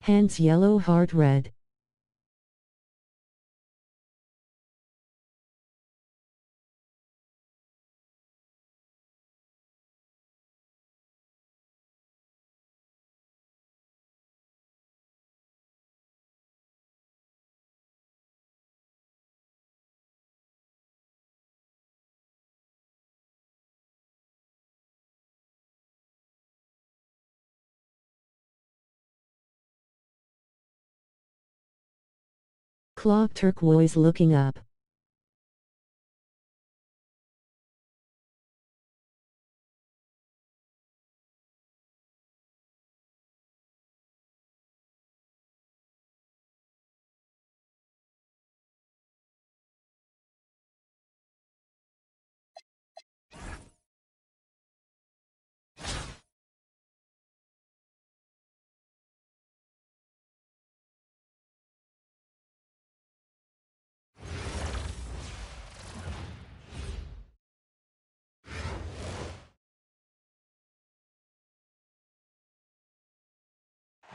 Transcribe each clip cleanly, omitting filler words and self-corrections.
Hands yellow, heart red. Clock turquoise looking up.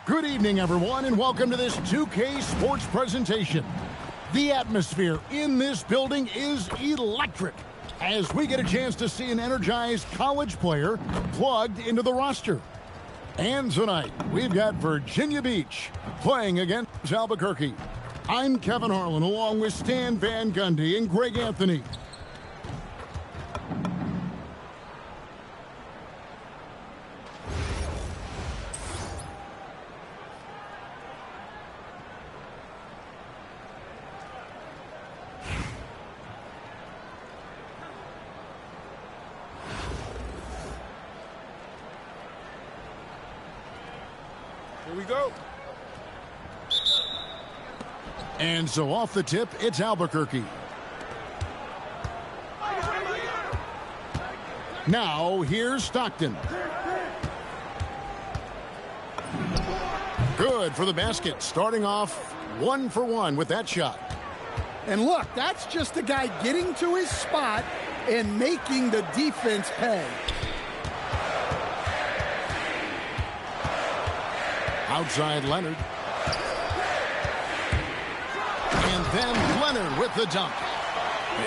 Good evening, everyone, and welcome to this 2K Sports presentation. The atmosphere in this building is electric as we get a chance to see an energized college player plugged into the roster. And tonight, we've got Virginia Beach playing against Albuquerque. I'm Kevin Harlan, along with Stan Van Gundy and Greg Anthony. Here we go. And so off the tip, it's Albuquerque. Now, here's Stockton. Good for the basket, starting off 1 for 1 with that shot. And look, that's just a guy getting to his spot and making the defense pay. Outside Leonard. And then Leonard with the dunk.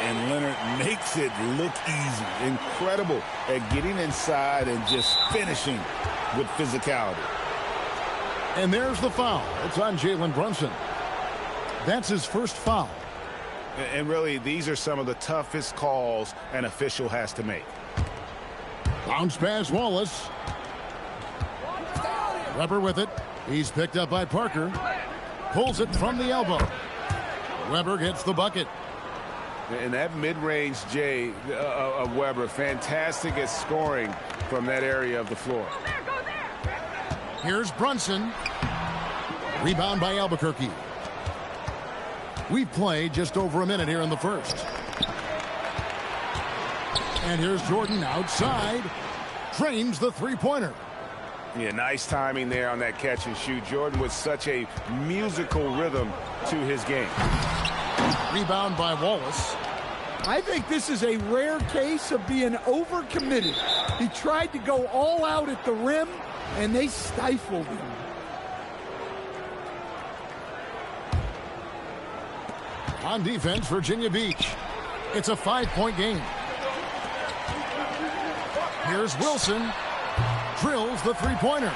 And Leonard makes it look easy. Incredible at getting inside and just finishing with physicality. And there's the foul. It's on Jalen Brunson. That's his first foul. And really, these are some of the toughest calls an official has to make. Bounce pass Wallace. Weber with it. He's picked up by Parker. Pulls it from the elbow. Weber gets the bucket. And that mid-range J of Weber, fantastic at scoring from that area of the floor. Here's Brunson. Rebound by Albuquerque. We've played just over a minute here in the first. And here's Jordan outside. Drains the three-pointer. Yeah, nice timing there on that catch and shoot. Jordan with such a musical rhythm to his game. Rebound by Wallace. I think this is a rare case of being overcommitted. He tried to go all out at the rim, and they stifled him. On defense, Virginia Beach. It's a 5-point game. Here's Wilson. Drills the three-pointer.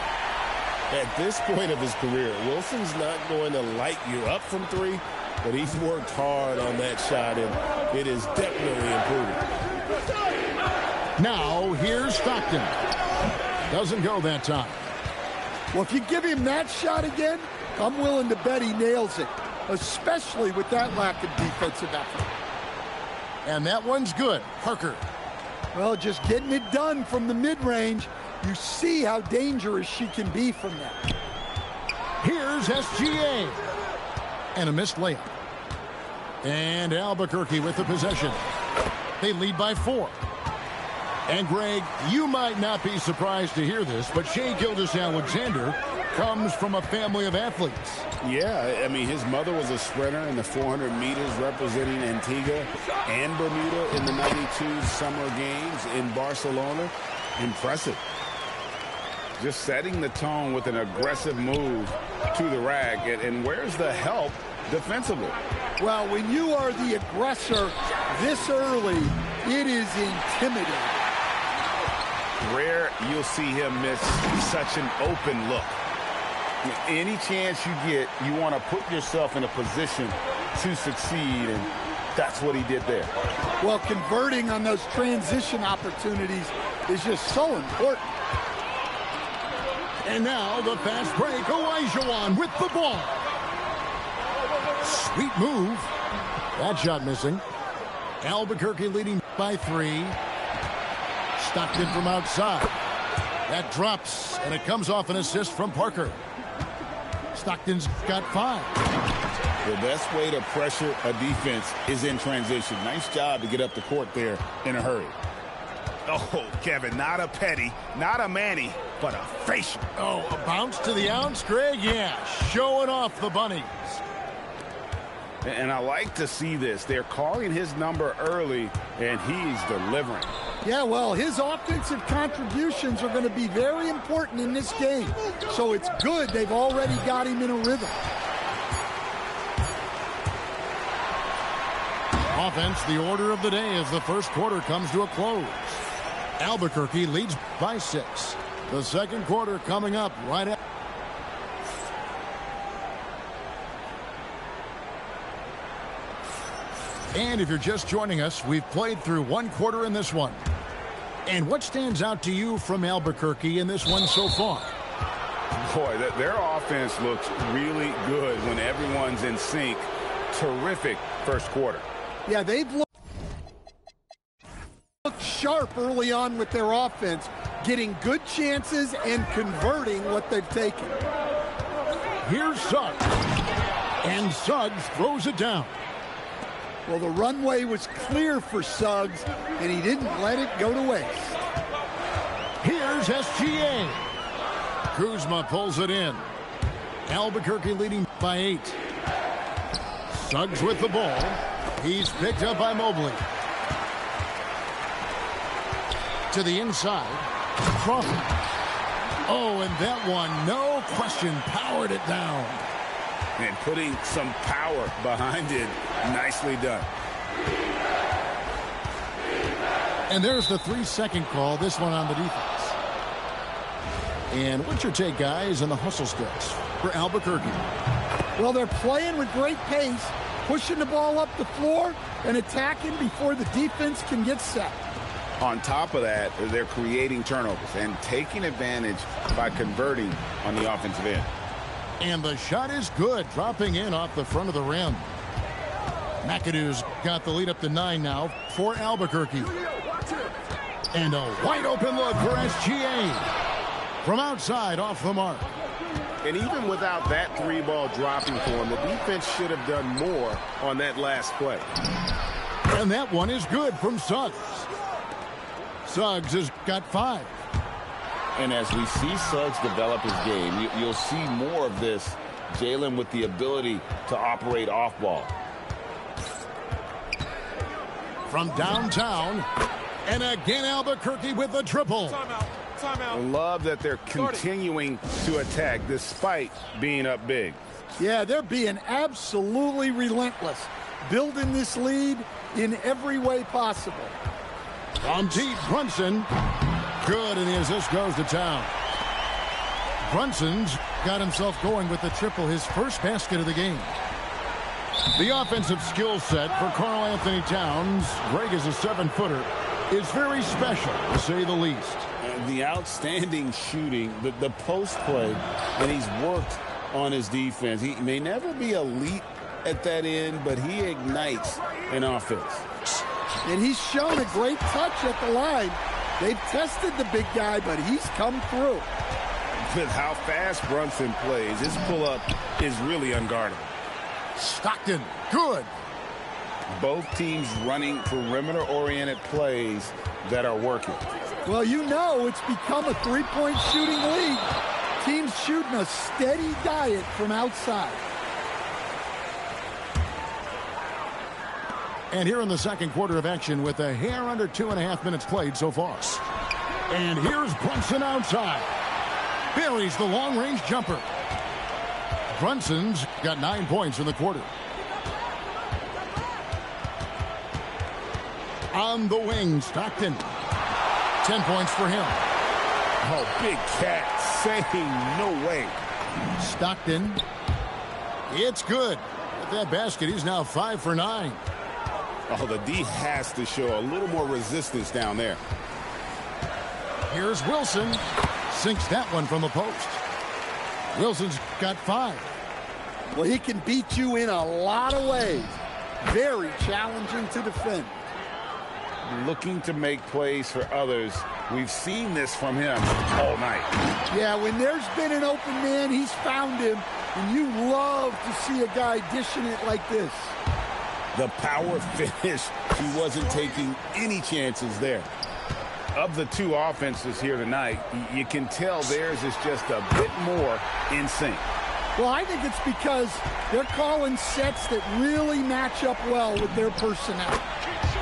At this point of his career, Wilson's not going to light you up from three, but he's worked hard on that shot, and it is definitely improving. Now, here's Stockton. Doesn't go that time. Well, if you give him that shot again, I'm willing to bet he nails it, especially with that lack of defensive effort. And that one's good. Parker. Well, just getting it done from the mid-range. You see how dangerous she can be from that. Here's SGA. And a missed layup. And Albuquerque with the possession. They lead by 4. And Greg, you might not be surprised to hear this, but Shai Gilgeous-Alexander comes from a family of athletes. Yeah, I mean, his mother was a sprinter in the 400 meters representing Antigua and Bermuda in the 92 Summer Games in Barcelona. Impressive. just setting the tone with an aggressive move to the rack. And where's the help defensively? Well, when you are the aggressor this early, it is intimidating. Rare you'll see him miss such an open look. Any chance you get, you want to put yourself in a position to succeed, and that's what he did there. Well, converting on those transition opportunities is just so important. And now the fast break. Olajuwon with the ball. Sweet move. That shot missing. Albuquerque leading by 3. Stockton from outside. That drops, and it comes off an assist from Parker. Stockton's got 5. The best way to pressure a defense is in transition. Nice job to get up the court there in a hurry. Oh, Kevin, not a petty, not a Manny, but a facial. Oh, a bounce to the ounce, Greg? Yeah, showing off the bunnies. And I like to see this. They're calling his number early, and he's delivering. Yeah, well, his offensive contributions are going to be very important in this game. So it's good they've already got him in a rhythm. Offense, the order of the day as the first quarter comes to a close. Albuquerque leads by 6. The second quarter coming up right at. And if you're just joining us, we've played through one quarter in this one. And what stands out to you from Albuquerque in this one so far? Boy, their offense looks really good when everyone's in sync. Terrific first quarter. Yeah, they've looked sharp early on with their offense, getting good chances and converting what they've taken. Here's Suggs. And Suggs throws it down. Well, the runway was clear for Suggs, and he didn't let it go to waste. Here's SGA. Kuzma pulls it in. Albuquerque leading by 8. Suggs with the ball. He's picked up by Mobley. To the inside. Crawford. Oh, and that one, no question, powered it down. And putting some power behind it. Nicely done. And there's the 3-second call, this one on the defense. And what's your take, guys, on the hustle steps for Albuquerque? Well, they're playing with great pace, pushing the ball up the floor and attacking before the defense can get set. On top of that, they're creating turnovers and taking advantage by converting on the offensive end. And the shot is good, dropping in off the front of the rim. McAdoo's got the lead up to 9 now for Albuquerque. And a wide open look for SGA. From outside, off the mark. And even without that 3-ball dropping for him, the defense should have done more on that last play. And that one is good from Suggs. Suggs has got 5. And as we see Suggs develop his game, you'll see more of this. Jalen with the ability to operate off ball. From downtown, and again Albuquerque with the triple. I love that they're continuing to attack despite being up big. Yeah, they're being absolutely relentless, building this lead in every way possible. From deep, Brunson. Good, and the assist goes to town. Brunson's got himself going with the triple, his first basket of the game. The offensive skill set for Karl Anthony Towns, Greg is a 7-footer, is very special, to say the least. The outstanding shooting, the post play, and he's worked on his defense. He may never be elite at that end, but he ignites an offense. And he's shown a great touch at the line. They've tested the big guy, but he's come through. With how fast Brunson plays, his pull-up is really unguardable. Stockton, good. Both teams running perimeter-oriented plays that are working. Well, you know it's become a three-point shooting league. Teams shooting a steady diet from outside. And here in the second quarter of action with a hair under 2.5 minutes played so far. And here's Brunson outside. Buries the long-range jumper. Brunson's got 9 points in the quarter. On the wing, Stockton. 10 points for him. Oh, big cat saying no way. Stockton. It's good. With that basket, he's now 5 for 9. Oh, the D has to show a little more resistance down there. Here's Wilson. Sinks that one from the post. Wilson's got 5. Well, he can beat you in a lot of ways. Very challenging to defend. Looking to make plays for others. We've seen this from him all night. Yeah, when there's been an open man, he's found him. And you love to see a guy dishing it like this. The power finish. He wasn't taking any chances there. Of the two offenses here tonight, you can tell theirs is just a bit more in sync. Well, I think it's because they're calling sets that really match up well with their personnel.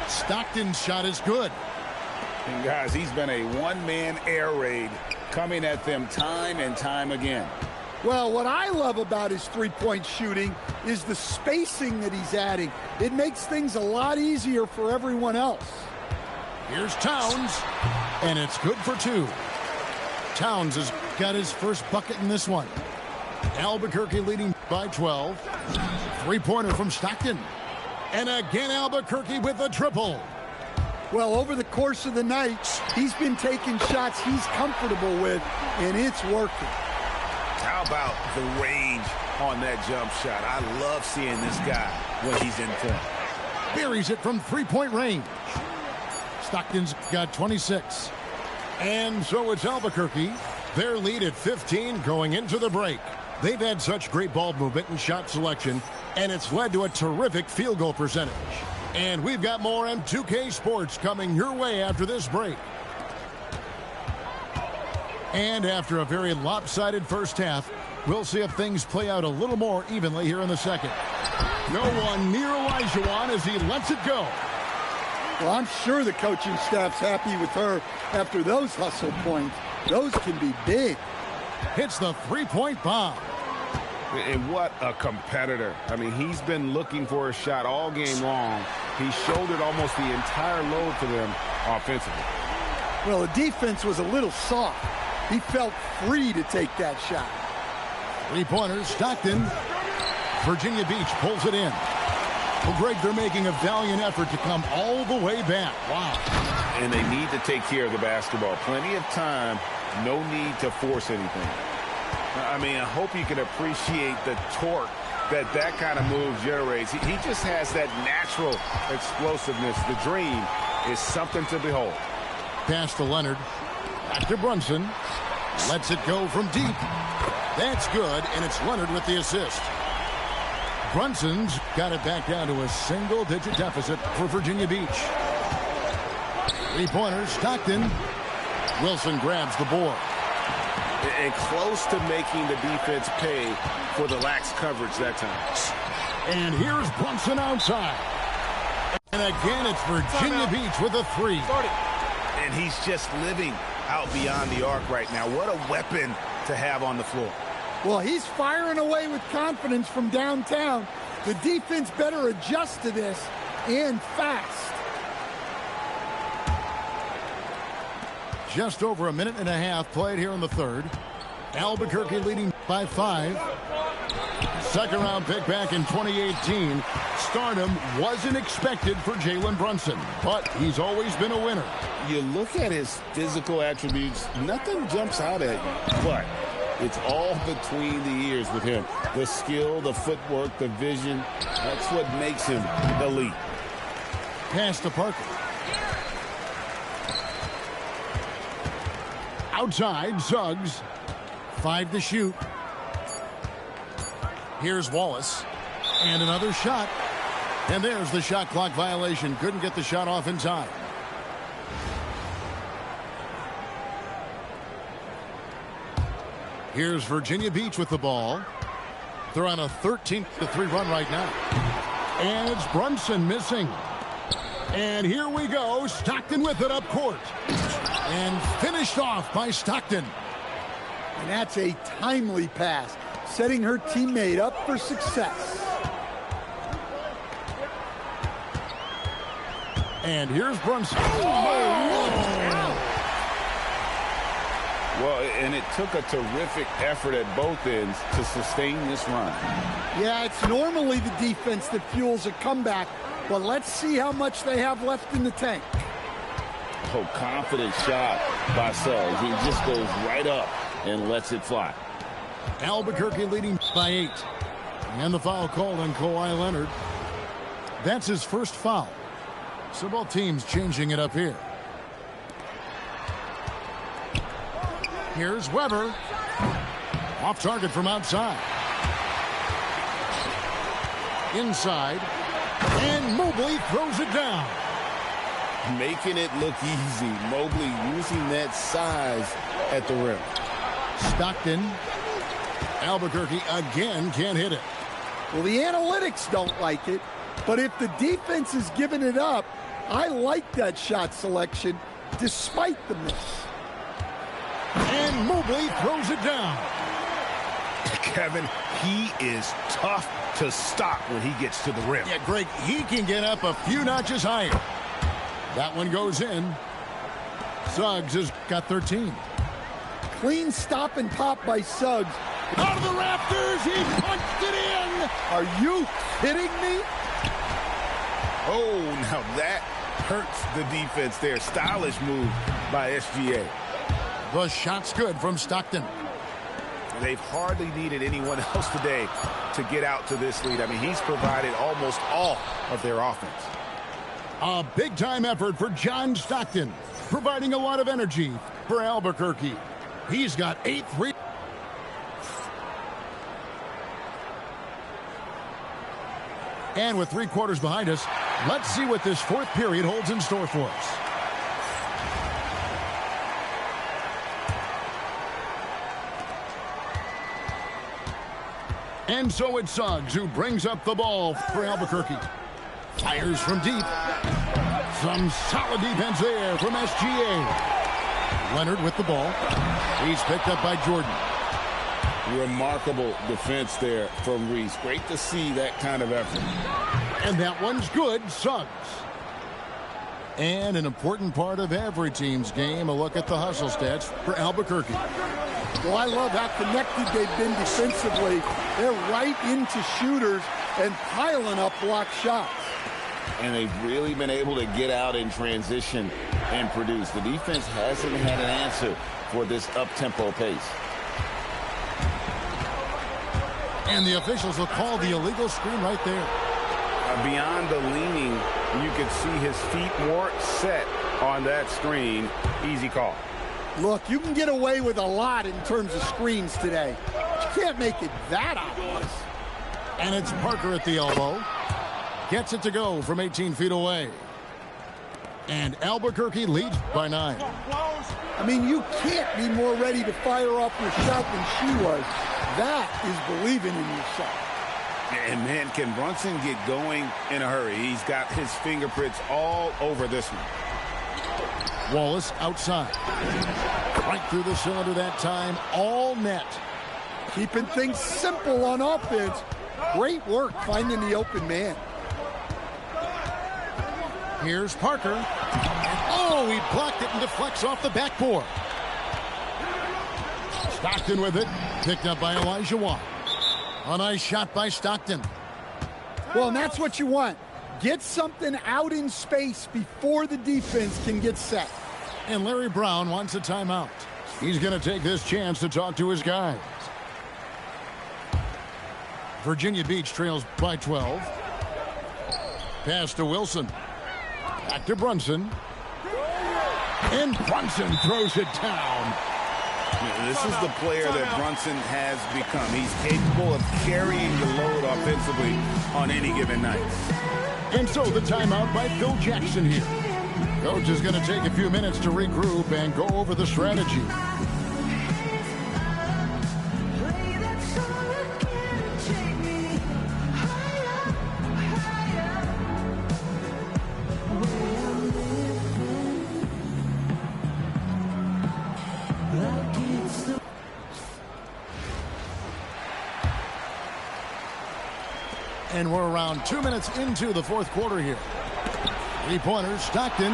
Stockton's shot is good. And guys, he's been a one-man air raid coming at them time and time again. Well, what I love about his three-point shooting is the spacing that he's adding. It makes things a lot easier for everyone else. Here's Towns, and it's good for 2. Towns has got his first bucket in this one. Albuquerque leading by 12. Three-pointer from Stockton. And again, Albuquerque with a triple. Well, over the course of the night, he's been taking shots he's comfortable with, and it's working. How about the range on that jump shot? I love seeing this guy when he's in form. Buries it from three-point range. Stockton's got 26. And so it's Albuquerque. Their lead at 15 going into the break. They've had such great ball movement and shot selection, and it's led to a terrific field goal percentage. And we've got more M2K Sports coming your way after this break. And after a very lopsided first half, we'll see if things play out a little more evenly here in the second. No one near Olajuwon as he lets it go. Well, I'm sure the coaching staff's happy with her after those hustle points. Those can be big. Hits the three-point bomb. And what a competitor. I mean, he's been looking for a shot all game long. He shouldered almost the entire load for them offensively. Well, the defense was a little soft. He felt free to take that shot. Three-pointers, Stockton. Virginia Beach pulls it in. Well, Greg, they're making a valiant effort to come all the way back. Wow. And they need to take care of the basketball. Plenty of time. No need to force anything. I mean, I hope you can appreciate the torque that kind of move generates. He just has that natural explosiveness. The dream is something to behold. Pass to Leonard. Back to Brunson. Lets it go from deep. That's good, and it's Leonard with the assist. Brunson's got it back down to a single-digit deficit for Virginia Beach. Three-pointers, Stockton. Wilson grabs the board. And close to making the defense pay for the lax coverage that time. And here's Brunson outside. And again, it's Virginia Beach with a three. And he's just living out beyond the arc right now. What a weapon to have on the floor. Well, he's firing away with confidence from downtown. The defense better adjust to this, and fast. Just over a minute and a half played here in the third. Albuquerque leading by 5. Second round pick back in 2018. Stardom wasn't expected for Jalen Brunson, but he's always been a winner. You look at his physical attributes, nothing jumps out at you, but it's all between the ears with him. The skill, the footwork, the vision, that's what makes him elite. Pass to Parker. Outside, Suggs. 5 to shoot. Here's Wallace. And another shot. And there's the shot clock violation. Couldn't get the shot off in time. Here's Virginia Beach with the ball. They're on a 13-3 run right now. And it's Brunson missing. And here we go. Stockton with it up court. And finished off by Stockton. And that's a timely pass, setting her teammate up for success. And here's Brunson. Well, and it took a terrific effort at both ends to sustain this run. Yeah, it's normally the defense that fuels a comeback, but let's see how much they have left in the tank. Oh, confident shot by Suggs. He just goes right up and lets it fly. Albuquerque leading by 8. And the foul called on Kawhi Leonard. That's his first foul. So both teams changing it up here. Here's Weber. Off target from outside. Inside. And Mobley throws it down. Making it look easy. Mobley using that size at the rim. Stockton. Albuquerque again can't hit it. Well, the analytics don't like it, but if the defense is giving it up, I like that shot selection despite the miss. And Mobley throws it down. Kevin, he is tough to stop when he gets to the rim. Yeah, Greg, he can get up a few notches higher. That one goes in. Suggs has got 13. Clean stop and pop by Suggs. Out of the rafters, he punched it in. Are you kidding me? Oh, now that hurts the defense there. Stylish move by SGA. The shot's good from Stockton. They've hardly needed anyone else today to get out to this lead. I mean, he's provided almost all of their offense. A big-time effort for John Stockton, providing a lot of energy for Albuquerque. He's got 8 3. And with 3 quarters behind us, let's see what this fourth period holds in store for us. And so it's Suggs who brings up the ball for Albuquerque. Fires from deep. Some solid defense there from SGA. Leonard with the ball. He's picked up by Jordan. Remarkable defense there from Reese. Great to see that kind of effort. And that one's good, Suggs. And an important part of every team's game, a look at the hustle stats for Albuquerque. Well, I love how connected they've been defensively. They're right into shooters and piling up block shots. And they've really been able to get out in transition and produce. The defense hasn't had an answer for this up-tempo pace. And the officials will call the illegal screen right there. Beyond the leaning, you could see his feet more set on that screen. Easy call. Look, you can get away with a lot in terms of screens today. But you can't make it that obvious. And it's Parker at the elbow. Gets it to go from 18 feet away. And Albuquerque leads by 9. I mean, you can't be more ready to fire off your shot than she was. That is believing in yourself. And man, can Brunson get going in a hurry? He's got his fingerprints all over this one. Wallace outside. Right through the cylinder that time. All net. Keeping things simple on offense. Great work finding the open man. Here's Parker. And oh, he blocked it and deflects off the backboard. Stockton with it. Picked up by Elijah Watt. A nice shot by Stockton. Well, and that's what you want. Get something out in space before the defense can get set. And Larry Brown wants a timeout. He's going to take this chance to talk to his guys. Virginia Beach trails by 12. Pass to Wilson. Back to Brunson. And Brunson throws it down. This is the player that Brunson has become. He's capable of carrying the load offensively on any given night. And so the timeout by Phil Jackson here. Coach is going to take a few minutes to regroup and go over the strategy. And we're around 2 minutes into the fourth quarter here. Three-pointers, Stockton.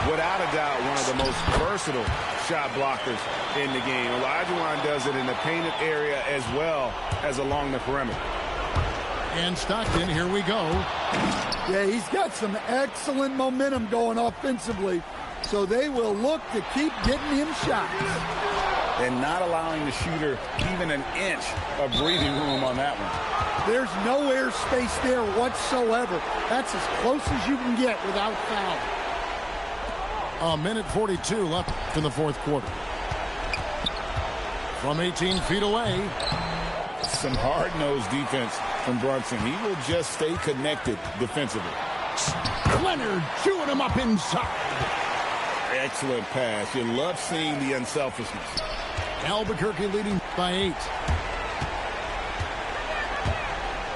Without a doubt, one of the most versatile shot blockers in the game. Olajuwon does it in the painted area as well as along the perimeter. And Stockton, here we go. Yeah, he's got some excellent momentum going offensively, so they will look to keep getting him shots. And not allowing the shooter even an inch of breathing room on that one. There's no air space there whatsoever. That's as close as you can get without foul. A minute 42 left in the fourth quarter. From 18 feet away. Some hard-nosed defense from Brunson. He will just stay connected defensively. Leonard chewing him up inside. Excellent pass. You love seeing the unselfishness. Albuquerque leading by 8.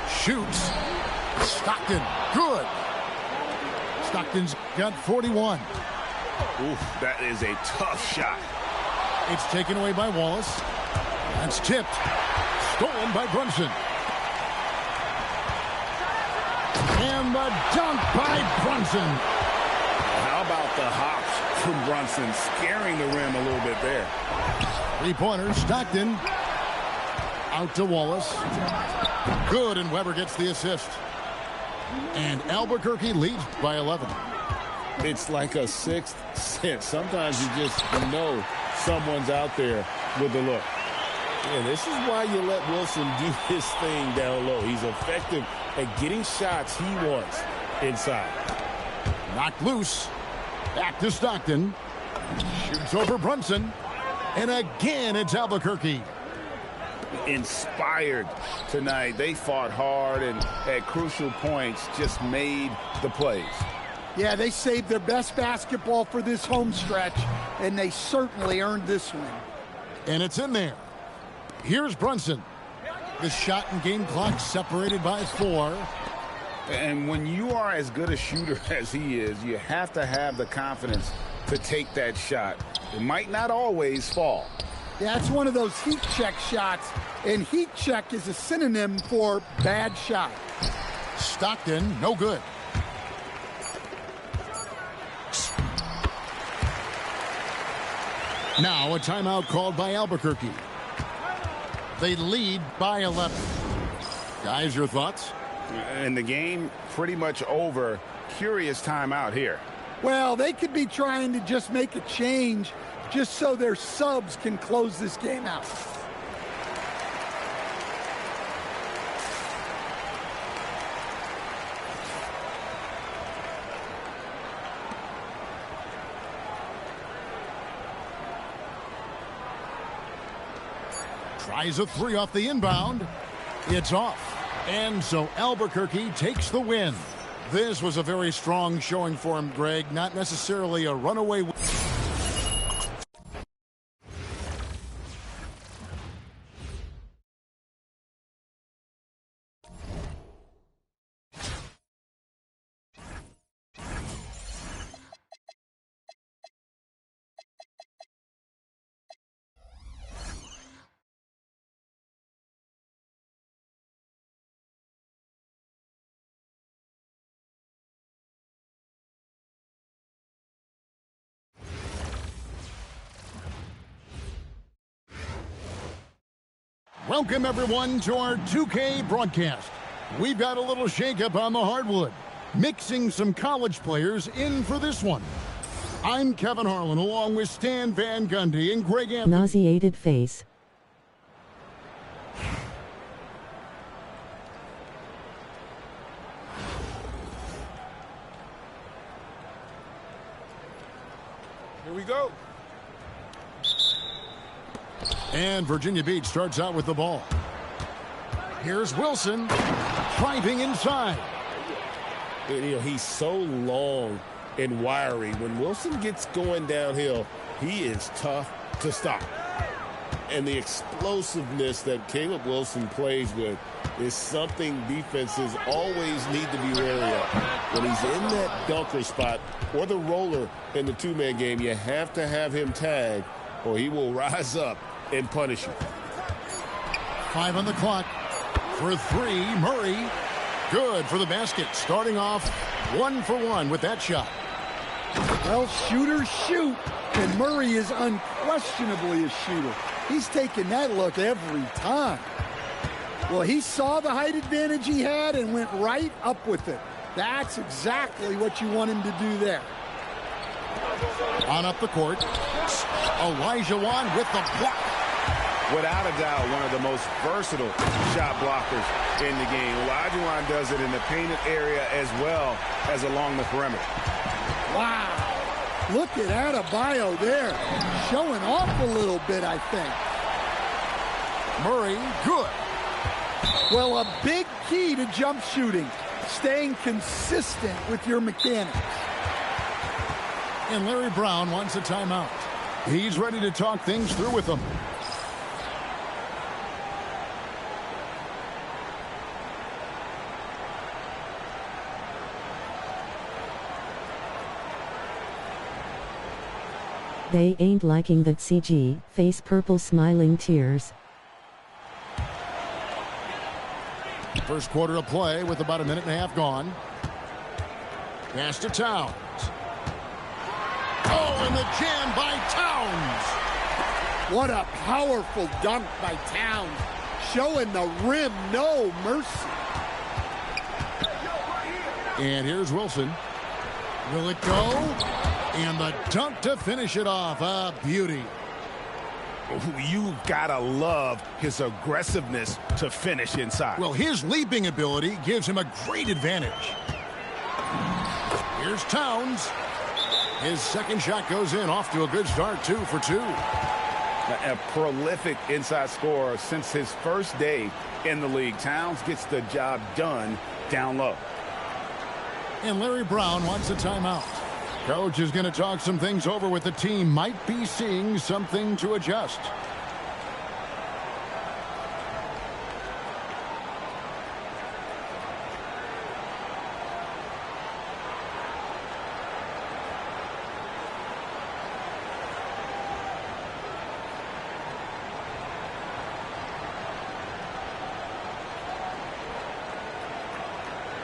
Shoots. Stockton. Good. Stockton's got 41. Oof, that is a tough shot. It's taken away by Wallace. That's tipped. Stolen by Brunson. And the dunk by Brunson. How about the hops from Brunson, scaring the rim a little bit there. Three-pointer, Stockton. Out to Wallace. Good, and Weber gets the assist. And Albuquerque leads by 11. It's like a sixth sense. Sometimes you just know someone's out there with the look. And this is why you let Wilson do his thing down low. He's effective at getting shots he wants inside. Knocked loose. Back to Stockton. Shoots over Brunson. And again, it's Albuquerque. Inspired tonight. They fought hard and at crucial points just made the plays. Yeah, they saved their best basketball for this home stretch, and they certainly earned this win. And it's in there. Here's Brunson. The shot and game clock separated by 4. And when you are as good a shooter as he is, you have to have the confidence to take that shot. It might not always fall. Yeah, it's one of those heat check shots, and heat check is a synonym for bad shot. Stockton, no good. Now a timeout called by Albuquerque. They lead by 11. Guys, your thoughts? And the game pretty much over. Curious timeout here. Well, they could be trying to just make a change just so their subs can close this game out. Tries a 3 off the inbound. It's off. And so Albuquerque takes the win. This was a very strong showing for him, Greg. Not necessarily a runaway win. Welcome, everyone, to our 2K broadcast. We've got a little shakeup on the hardwood, mixing some college players in for this one. I'm Kevin Harlan, along with Stan Van Gundy and Greg Anthony. Nauseated face. Here we go. And Virginia Beach starts out with the ball. Here's Wilson, driving inside. You know, he's so long and wiry. When Wilson gets going downhill, he is tough to stop. And the explosiveness that Caleb Wilson plays with is something defenses always need to be wary of. When he's in that dunker spot or the roller in the two-man game, you have to have him tagged or he will rise up and punish you. 5 on the clock. For 3, Murray. Good for the basket. Starting off 1 for 1 with that shot. Well, shooters shoot, and Murray is unquestionably a shooter. He's taking that look every time. Well, he saw the height advantage he had and went right up with it. That's exactly what you want him to do there. On up the court, Olajuwon with the block. Without a doubt, one of the most versatile shot blockers in the game. Olajuwon does it in the painted area as well as along the perimeter. Wow. Look at Adebayo there. Showing off a little bit, I think. Murray, good. Well, a big key to jump shooting, staying consistent with your mechanics. And Larry Brown wants a timeout. He's ready to talk things through with them. They ain't liking that CG, face purple smiling tears. First quarter of play with about a minute and a half gone. Pass to Towns. Oh, and the jam by Towns. What a powerful dunk by Towns. Showing the rim no mercy. And here's Wilson. Will it go? And the dunk to finish it off. A beauty. You've got to love his aggressiveness to finish inside. Well, his leaping ability gives him a great advantage. Here's Towns. His second shot goes in, off to a good start, 2 for 2. A prolific inside scorer since his first day in the league. Towns gets the job done down low. And Larry Brown wants a timeout. Coach is going to talk some things over with the team. Might be seeing something to adjust.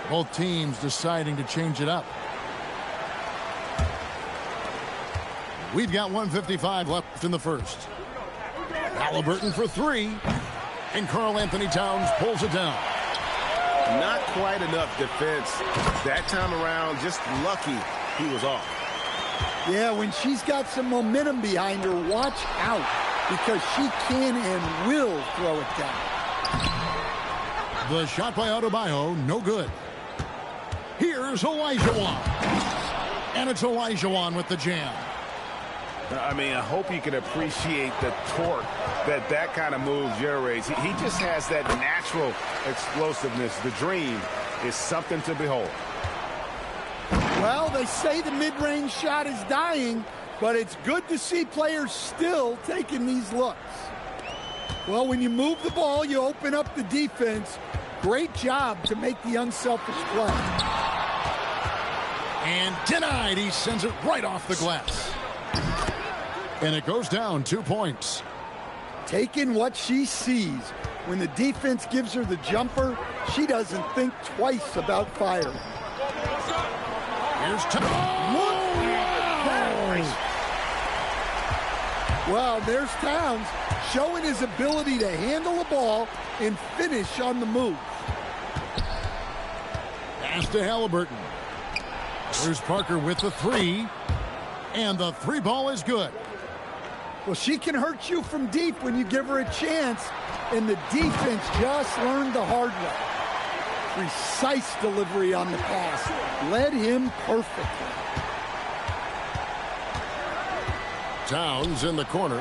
Both teams deciding to change it up. We've got 1:55 left in the first. Halliburton for 3. And Karl Anthony Towns pulls it down. Not quite enough defense that time around. Just lucky he was off. Yeah, when she's got some momentum behind her, watch out, because she can and will throw it down. The shot by Adebayo, no good. Here's Olajuwon. And it's Olajuwon with the jam. I mean, I hope you can appreciate the torque that kind of move generates. He just has that natural explosiveness. The dream is something to behold. Well, they say the mid-range shot is dying, but it's good to see players still taking these looks. Well, when you move the ball, you open up the defense. Great job to make the unselfish play. And denied. He sends it right off the glass. And it goes down 2 points. Taking what she sees. When the defense gives her the jumper, she doesn't think twice about firing. Here's Towns. Well, there's Towns showing his ability to handle the ball and finish on the move. Pass to Halliburton. Here's Parker with the 3. And the 3 ball is good. Well, she can hurt you from deep when you give her a chance, and the defense just learned the hard way. Precise delivery on the pass. Led him perfectly. Towns in the corner.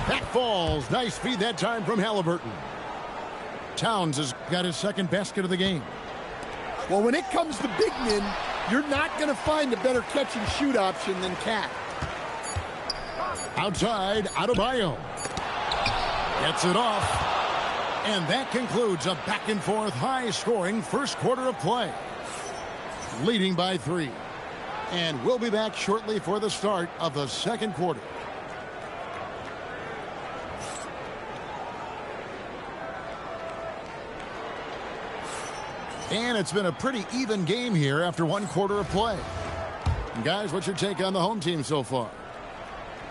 That falls. Nice feed that time from Halliburton. Towns has got his second basket of the game. Well, when it comes to big men, you're not going to find a better catch-and-shoot option than Cat. Outside, Adebayo. Gets it off. And that concludes a back-and-forth, high-scoring first quarter of play. Leading by 3. And we'll be back shortly for the start of the second quarter. And it's been a pretty even game here after 1 quarter of play. And guys, what's your take on the home team so far?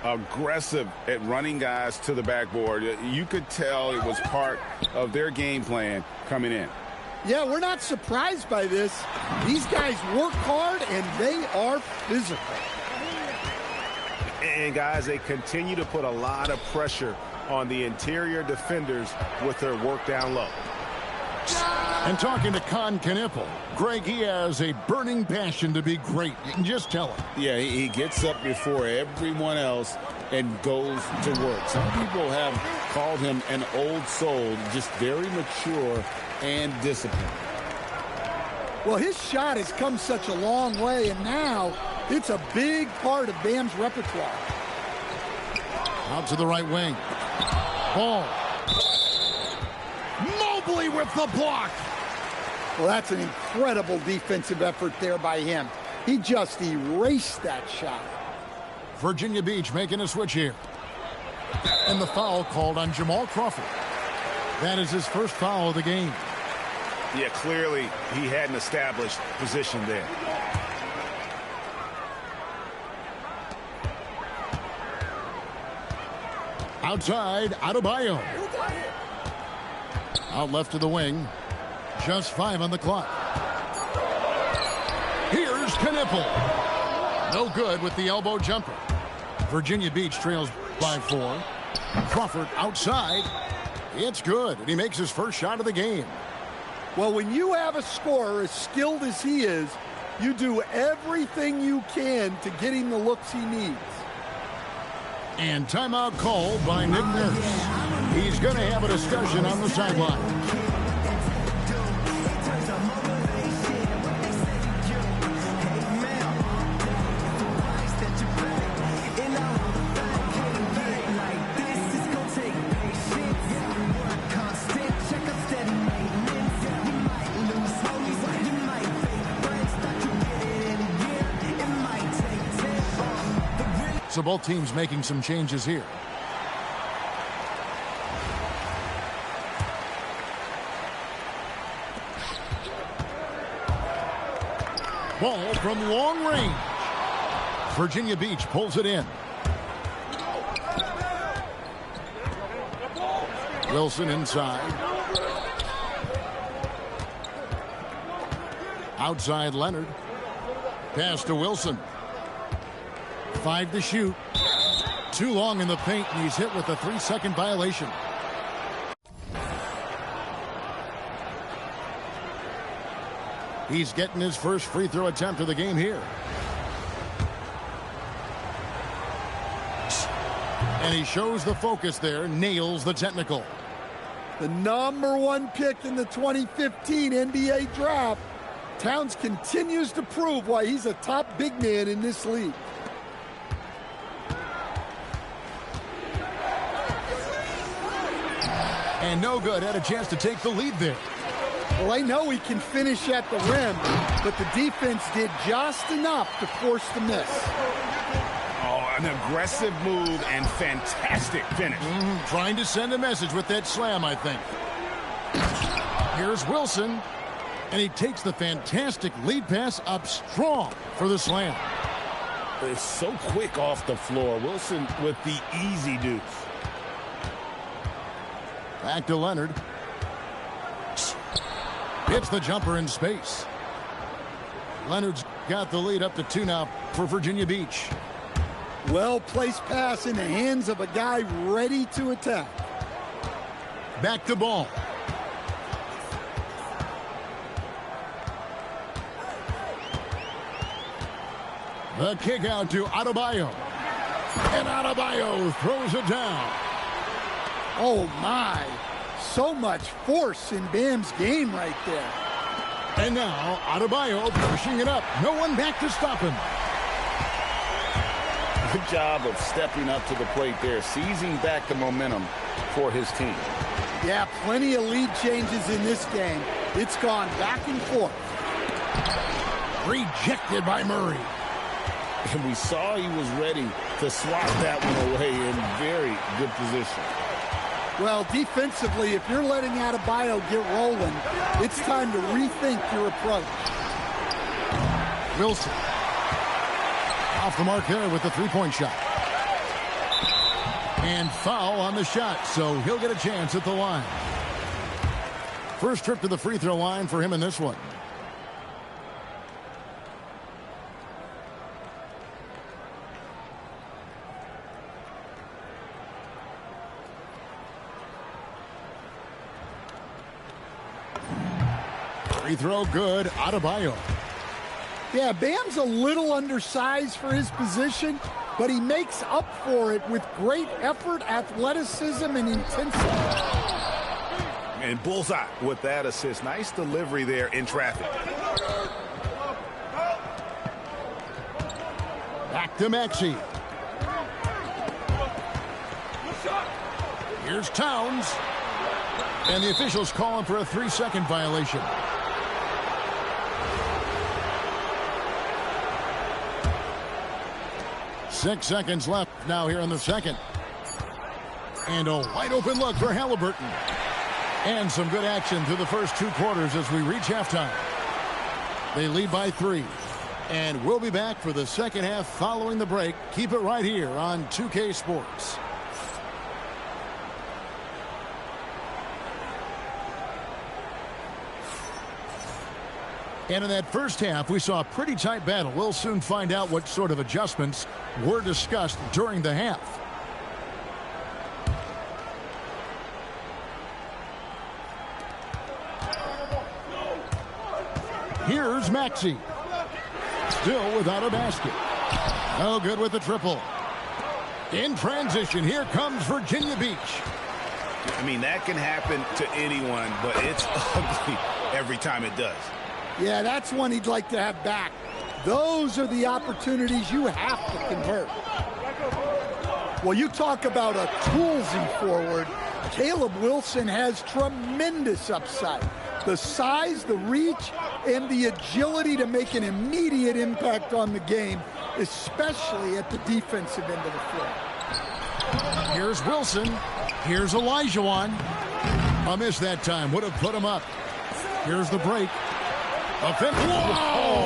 Aggressive at running guys to the backboard. You could tell it was part of their game plan coming in. Yeah, we're not surprised by this. These guys work hard, and they are physical. And, guys, they continue to put a lot of pressure on the interior defenders with their work down low. And talking to Con Knipple, Greg, he has a burning passion to be great. You can just tell him. Yeah, he gets up before everyone else and goes to work. Some people have called him an old soul, just very mature and disciplined. Well, his shot has come such a long way, and now it's a big part of Bam's repertoire. Out to the right wing. Ball. Mobley with the block. Well, that's an incredible defensive effort there by him. He just erased that shot. Virginia Beach making a switch here. And the foul called on Jamal Crawford. That is his first foul of the game. Yeah, clearly he had an established position there. Outside, Adebayo. Out left to the wing. Just 5 on the clock. Here's Knipple. No good with the elbow jumper. Virginia Beach trails by 4. Crawford outside. It's good, and he makes his first shot of the game. Well, when you have a scorer as skilled as he is, you do everything you can to get him the looks he needs. And timeout called by Nick Nurse. He's going to have a discussion on the sideline. So both teams making some changes here. Ball from long range. Virginia Beach pulls it in. Wilson inside. Outside Leonard. Pass to Wilson. 5 to shoot. Too long in the paint, and he's hit with a 3-second violation. He's getting his first free throw attempt of the game here. And he shows the focus there, nails the technical. The #1 pick in the 2015 NBA draft. Towns continues to prove why he's a top big man in this league. And no good, had a chance to take the lead there. Well, I know he can finish at the rim, but the defense did just enough to force the miss. Oh, an aggressive move and fantastic finish. Trying to send a message with that slam, I think. Here's Wilson, and he takes the fantastic lead pass up strong for the slam. It's so quick off the floor. Wilson with the easy deuce. Back to Leonard. Hits the jumper in space. Leonard's got the lead up to 2 now for Virginia Beach. Well-placed pass in the hands of a guy ready to attack. Back to Ball. The kick out to Adebayo. And Adebayo throws it down. Oh, my. So much force in Bam's game right there. And now Adebayo pushing it up. No one back to stop him. Good job of stepping up to the plate there, seizing back the momentum for his team. Yeah, plenty of lead changes in this game. It's gone back and forth. Rejected by Murray. And we saw he was ready to swat that one away in very good position. Well, defensively, if you're letting Adebayo get rolling, it's time to rethink your approach. Wilson. Off the mark there with the three-point shot. And foul on the shot, so he'll get a chance at the line. First trip to the free throw line for him in this one. Free throw good. Adebayo. Yeah, Bam's a little undersized for his position, but he makes up for it with great effort, athleticism, and intensity. And bullseye with that assist. Nice delivery there in traffic. Back to Maxey. Here's Towns. And the officials calling for a 3-second violation. Six seconds left now here in the second. And a wide open look for Halliburton. And some good action through the first 2 quarters as we reach halftime. They lead by 3. And we'll be back for the second half following the break. Keep it right here on 2K Sports. And in that first half, we saw a pretty tight battle. We'll soon find out what sort of adjustments were discussed during the half. Here's Maxey. Still without a basket. No good with the triple. In transition, here comes Virginia Beach. I mean, that can happen to anyone, but it's ugly every time it does. Yeah, that's one he'd like to have back. Those are the opportunities you have to convert. Well, you talk about a toolsy forward. Caleb Wilson has tremendous upside. The size, the reach, and the agility to make an immediate impact on the game, especially at the defensive end of the floor. Here's Wilson. Here's Olajuwon. A miss that time. Would have put him up. Here's the break. Whoa!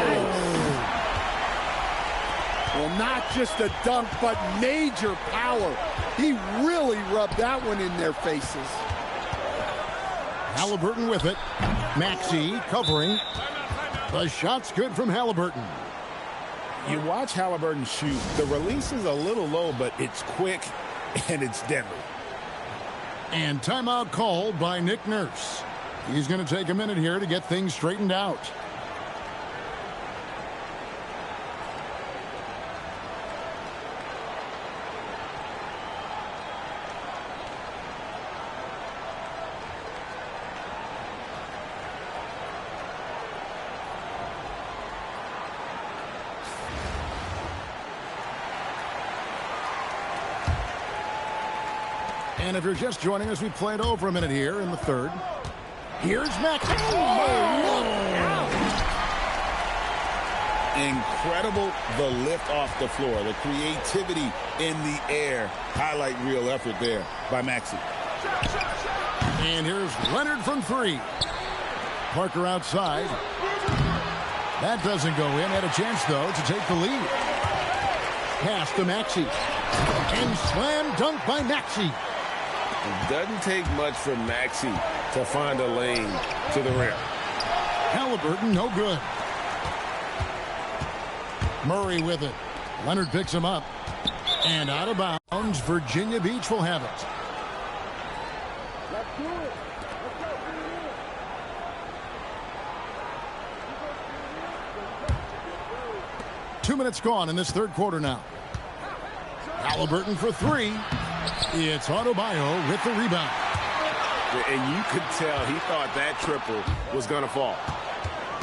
Well, not just a dunk, but major power. He really rubbed that one in their faces. Halliburton with it. Maxey covering. The shot's good from Halliburton. You watch Halliburton shoot. The release is a little low, but it's quick and it's deadly. And timeout called by Nick Nurse. He's going to take a minute here to get things straightened out. And if you're just joining us, we played over a minute here in the third. Here's Maxey. Incredible the lift off the floor. The creativity in the air. Highlight real effort there by Maxey. And here's Leonard from 3. Parker outside. That doesn't go in. Had a chance, though, to take the lead. Pass to Maxey. And slam dunk by Maxey. It doesn't take much for Maxey to find a lane to the rim. Halliburton, no good. Murray with it. Leonard picks him up. And out of bounds, Virginia Beach will have it. 2 minutes gone in this third quarter now. Halliburton for 3. It's Adebayo with the rebound. And you could tell he thought that triple was going to fall.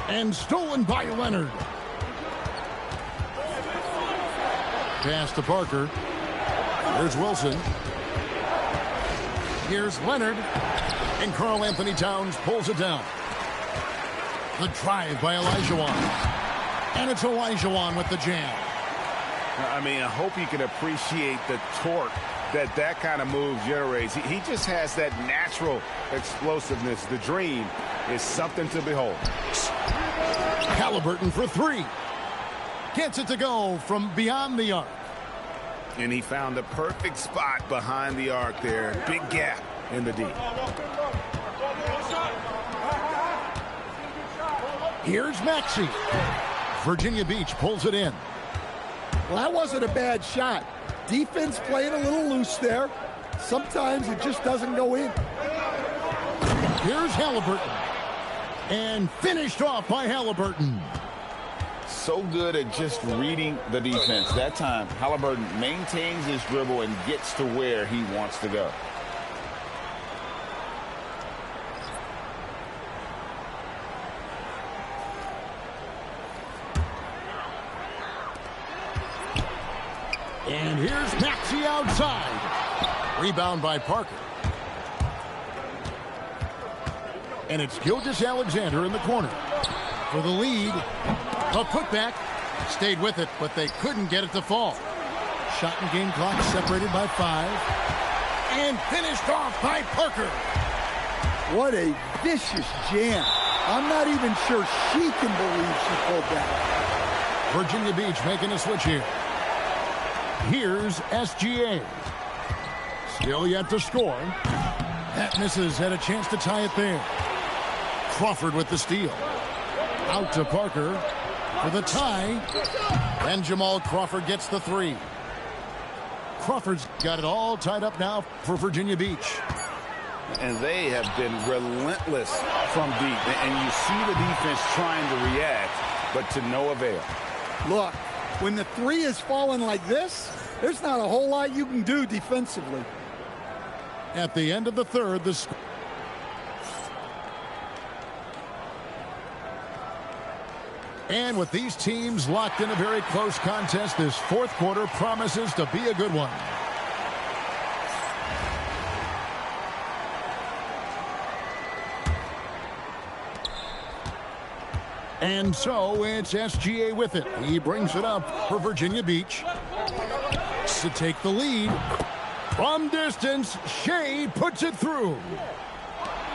And stolen by Leonard. Pass to Parker. Here's Wilson. Here's Leonard. And Karl Anthony Towns pulls it down. The drive by Olajuwon. And it's Olajuwon with the jam. I mean, I hope you can appreciate the torque that kind of move generates. He just has that natural explosiveness. The dream is something to behold. Halliburton for three. Gets it to go from beyond the arc. And he found the perfect spot behind the arc there. Big gap in the D. Here's Maxey. Virginia Beach pulls it in. Well, that wasn't a bad shot. Defense playing a little loose there. Sometimes it just doesn't go in. Here's Halliburton. And finished off by Halliburton. So good at just reading the defense. That time, Halliburton maintains his dribble and gets to where he wants to go. And here's Maxey outside. Rebound by Parker. And it's Gilgeous-Alexander in the corner. For the lead, a putback. Stayed with it, but they couldn't get it to fall. Shot and game clock separated by 5. And finished off by Parker. What a vicious jam. I'm not even sure she can believe she pulled that. Virginia Beach making a switch here. Here's SGA. Still yet to score. That misses. Had a chance to tie it there. Crawford with the steal. Out to Parker for the tie. And Jamal Crawford gets the three. Crawford's got it all tied up now for Virginia Beach. And they have been relentless from deep. And you see the defense trying to react, but to no avail. Look, when the three is falling like this, there's not a whole lot you can do defensively. At the end of the third, the score. And with these teams locked in a very close contest, this fourth quarter promises to be a good one. And so it's SGA with it. He brings it up for Virginia Beach to take the lead. From distance, Shea puts it through.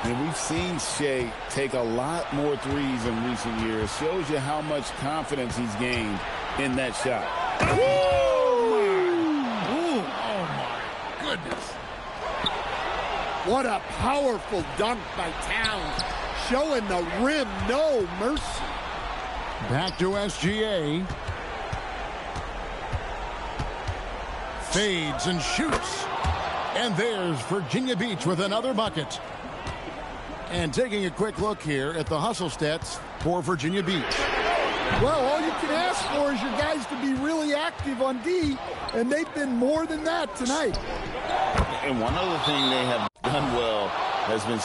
And we've seen Shea take a lot more threes in recent years. Shows you how much confidence he's gained in that shot. Oh my goodness. What a powerful dunk by Towns. Showing the rim no mercy. Back to SGA. Fades and shoots. And there's Virginia Beach with another bucket. And taking a quick look here at the hustle stats for Virginia Beach. Well, all you can ask for is your guys to be really active on D, and they've been more than that tonight. And one other thing they have done well has been...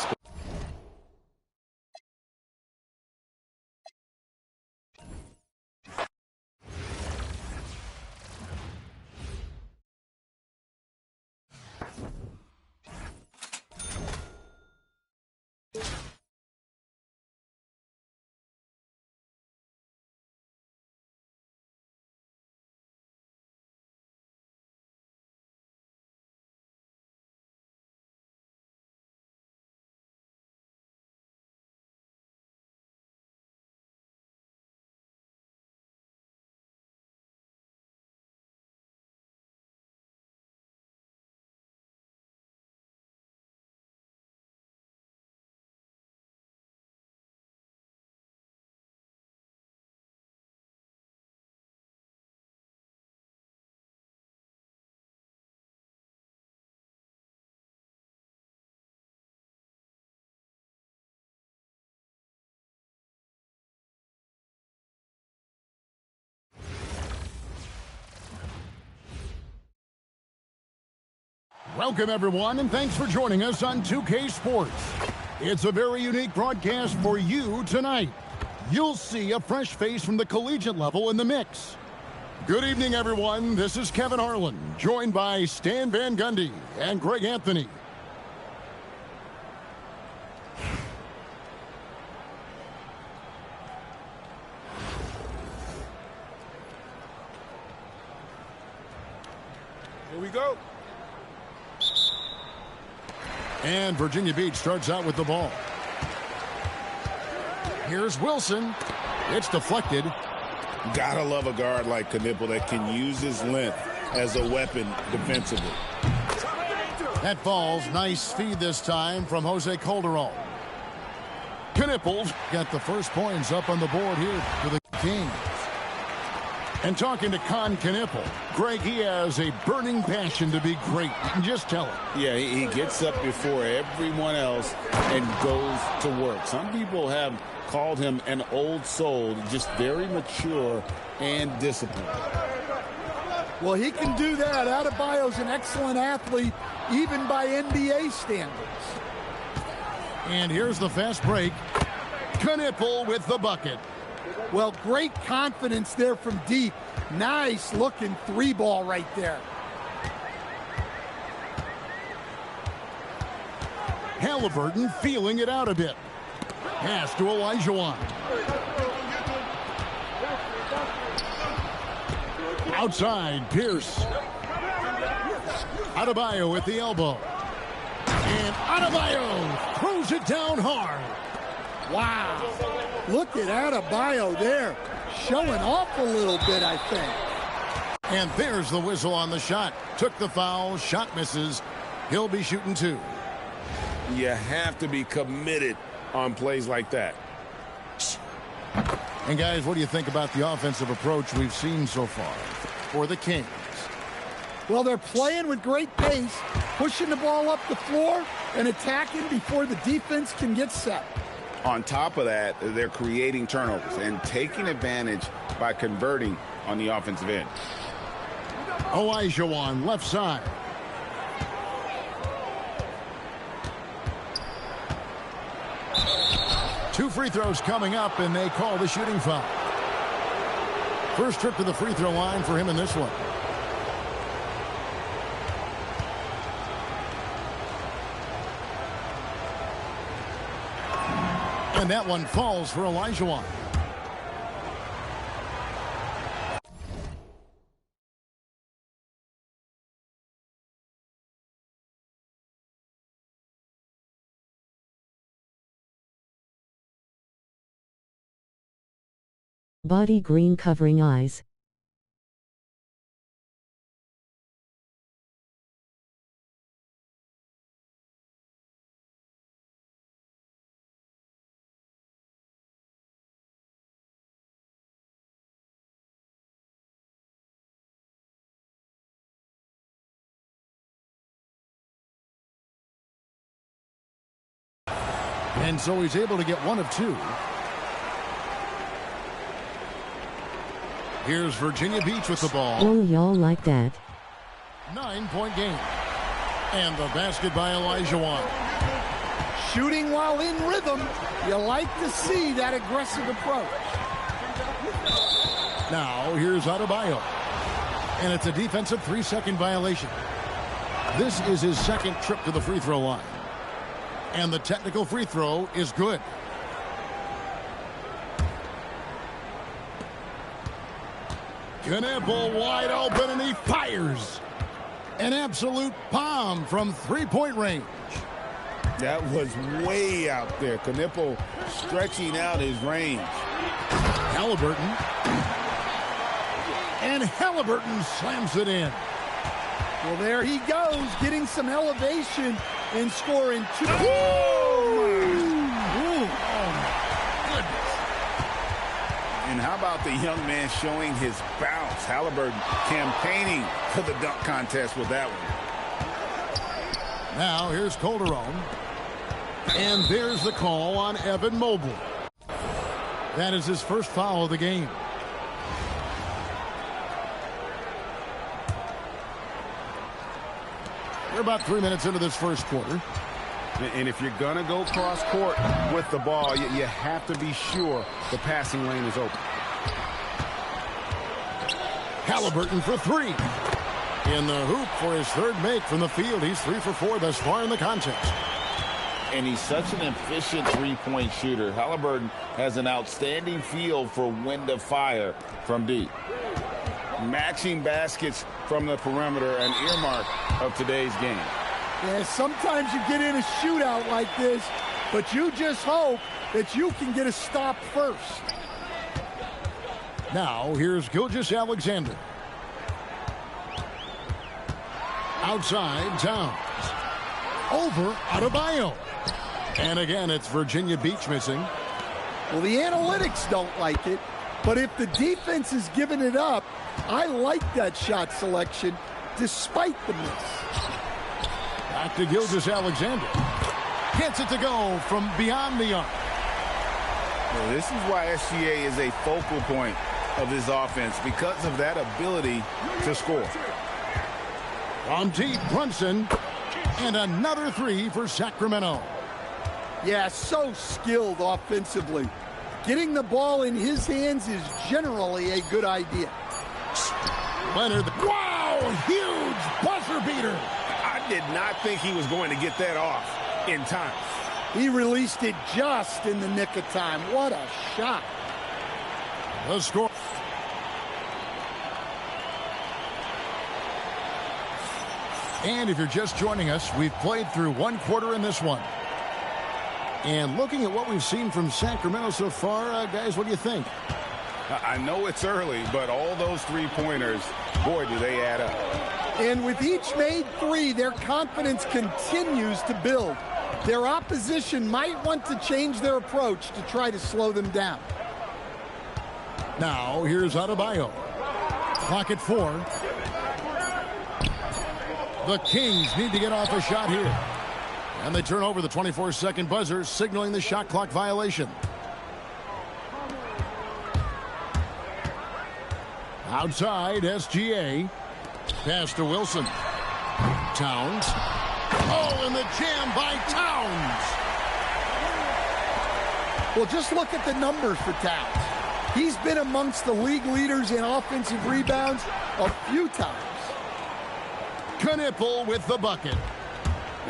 Welcome, everyone, and thanks for joining us on 2K Sports. It's a very unique broadcast for you tonight. You'll see a fresh face from the collegiate level in the mix. Good evening, everyone. This is Kevin Harlan, joined by Stan Van Gundy and Greg Anthony. Here we go. And Virginia Beach starts out with the ball. Here's Wilson. It's deflected. Gotta love a guard like Knipple that can use his length as a weapon defensively. That falls. Nice feed this time from Jose Calderon. Knipples got the first points up on the board here for the Kings. And talking to Con Knipple, Greg, he has a burning passion to be great. You can just tell it. Yeah, he gets up before everyone else and goes to work. Some people have called him an old soul, just very mature and disciplined. Well, he can do that. Adebayo's an excellent athlete, even by NBA standards. And here's the fast break. Knipple with the bucket. Well, great confidence there from deep. Nice looking three ball right there. Halliburton feeling it out a bit. Pass to Olajuwon. Outside, Pierce. Adebayo with the elbow. And Adebayo throws it down hard. Wow. Look at Adebayo there. Showing off a little bit, I think. And there's the whistle on the shot. Took the foul. Shot misses. He'll be shooting two. You have to be committed on plays like that. And guys, what do you think about the offensive approach we've seen so far for the Kings? Well, they're playing with great pace, pushing the ball up the floor and attacking before the defense can get set. On top of that, they're creating turnovers and taking advantage by converting on the offensive end. Olajuwon, left side. Two free throws coming up, and they call the shooting foul. First trip to the free throw line for him in this one. And that one falls for Olajuwon. Body green covering eyes. And so he's able to get one of two. Here's Virginia Beach with the ball. Oh, y'all like that. 9-point game. And the basket by Olajuwon. Shooting while in rhythm. You like to see that aggressive approach. Now, here's Adebayo. And it's a defensive 3-second violation. This is his second trip to the free throw line. And the technical free throw is good. Knipple wide open, and he fires. An absolute bomb from three-point range. That was way out there. Knipple stretching out his range. Halliburton. And Halliburton slams it in. Well, there he goes, getting some elevation and scoring two. And how about the young man showing his bounce? Halliburton campaigning for the dunk contest with that one. Now here's Calderon. And there's the call on Evan Mobley. That is his first foul of the game. We're about 3 minutes into this first quarter. And if you're going to go cross court with the ball, you have to be sure the passing lane is open. Halliburton for three. In the hoop for his third make from the field. He's 3 for 4 thus far in the contest. And he's such an efficient three-point shooter. Halliburton has an outstanding feel for when to fire from deep. Matching baskets from the perimeter, an earmark of today's game. Yeah, sometimes you get in a shootout like this, but you just hope that you can get a stop first. Now, here's Gilgeous-Alexander. Outside, Towns. Over, Adebayo. And again, it's Virginia Beach missing. Well, the analytics don't like it, but if the defense is giving it up, I like that shot selection despite the miss. Back to Gilgeous-Alexander. Gets it to go from beyond the arc. Well, this is why SGA is a focal point of this offense, because of that ability to score. From deep, Brunson. And another three for Sacramento. Yeah, so skilled offensively. Getting the ball in his hands is generally a good idea. Leonard, wow, huge buzzer beater. I did not think he was going to get that off in time. He released it just in the nick of time. What a shot. The score. And if you're just joining us, we've played through one quarter in this one. And looking at what we've seen from Sacramento so far, guys, what do you think? I know it's early, but all those three-pointers, boy, do they add up. And with each made three, their confidence continues to build. Their opposition might want to change their approach to try to slow them down. Now, here's Adebayo. Clock at 4. The Kings need to get off a shot here. And they turn over the 24-second buzzer, signaling the shot clock violation. Outside, SGA. Pass to Wilson. Towns. Oh, and the jam by Towns. Well, just look at the numbers for Towns. He's been amongst the league leaders in offensive rebounds a few times. Knipple with the bucket.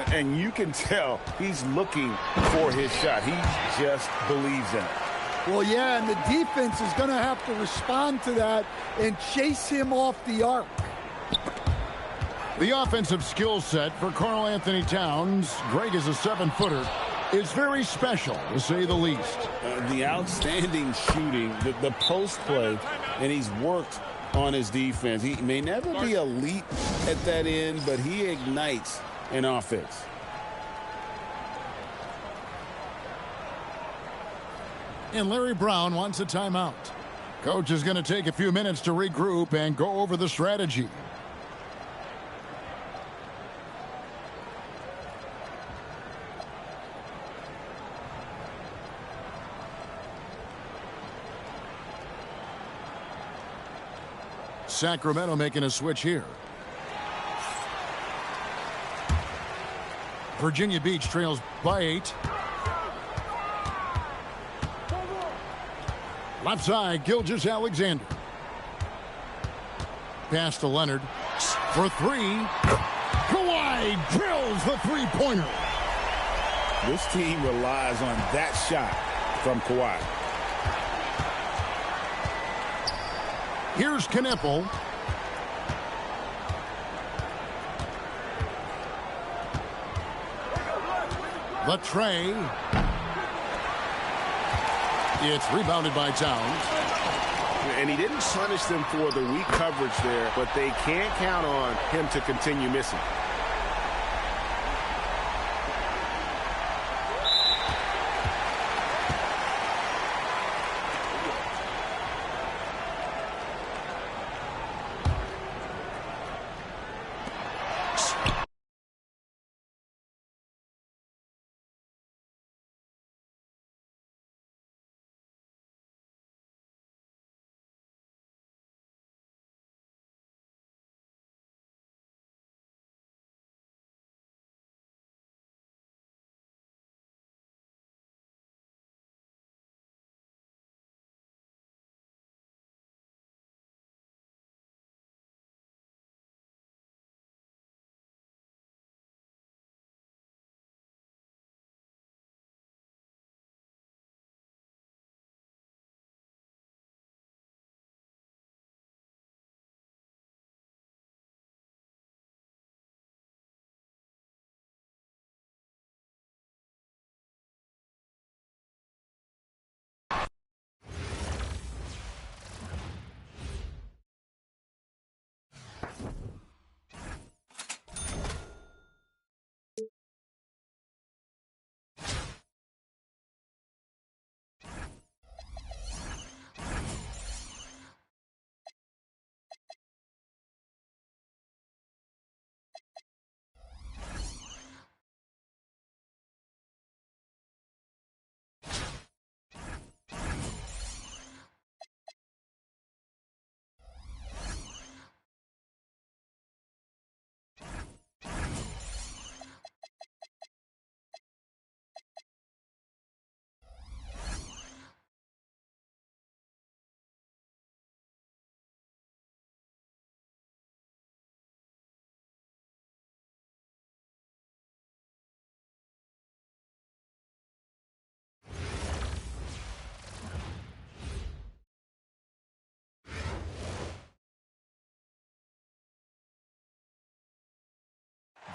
And you can tell he's looking for his shot. He just believes in it. Well, yeah, and the defense is going to have to respond to that and chase him off the arc. The offensive skill set for Karl Anthony Towns, Greg is a 7-footer, is very special, to say the least. The outstanding shooting, the post play, and he's worked on his defense. He may never be elite at that end, but he ignites an offense. And Larry Brown wants a timeout. Coach is going to take a few minutes to regroup and go over the strategy. Sacramento making a switch here. Virginia Beach trails by 8. Left side, Gilgeous-Alexander. Pass to Leonard. For 3. Kawhi drills the three-pointer. This team relies on that shot from Kawhi. Here's Knipple. The tray. It's rebounded by Towns. And he didn't punish them for the weak coverage there, but they can't count on him to continue missing.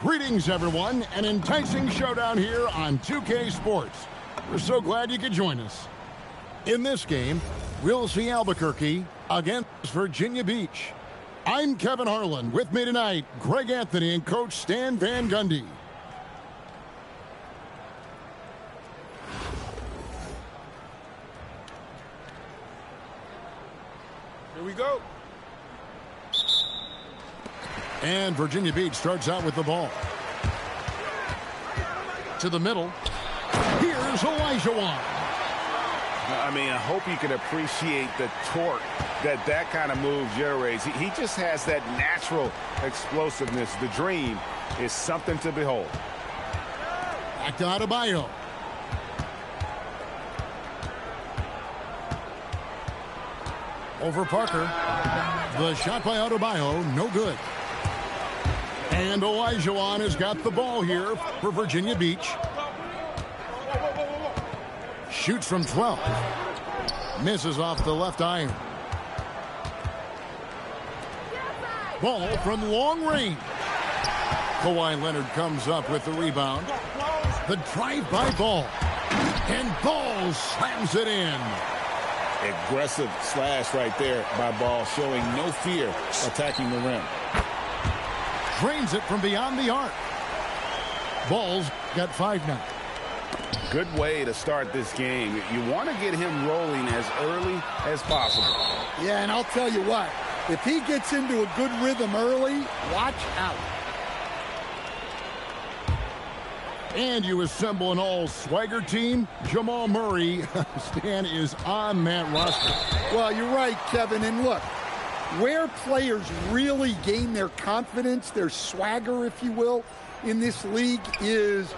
Greetings, everyone. An enticing showdown here on 2K Sports. We're so glad you could join us. In this game, we'll see Albuquerque against Virginia Beach. I'm Kevin Harlan. With me tonight, Greg Anthony and Coach Stan Van Gundy. Here we go. And Virginia Beach starts out with the ball. To the middle. Here's Elijah. I mean, I hope you can appreciate the torque that kind of move generates. He just has that natural explosiveness. The dream is something to behold. Back to Adebayo. Over Parker. The shot by Adebayo, no good. And Elijah has got the ball here for Virginia Beach. Shoots from 12. Misses off the left iron. Ball from long range. Kawhi Leonard comes up with the rebound. The drive-by Ball. And Ball slams it in. Aggressive slash right there by Ball, showing no fear attacking the rim. Drains it from beyond the arc. Ball's got 5 now. Good way to start this game. You want to get him rolling as early as possible. Yeah, and I'll tell you what, if he gets into a good rhythm early, watch out. And you assemble an all-swagger team. Jamal Murray, Stan, is on that roster. Well, you're right, Kevin. And look, where players really gain their confidence, their swagger, if you will, in this league is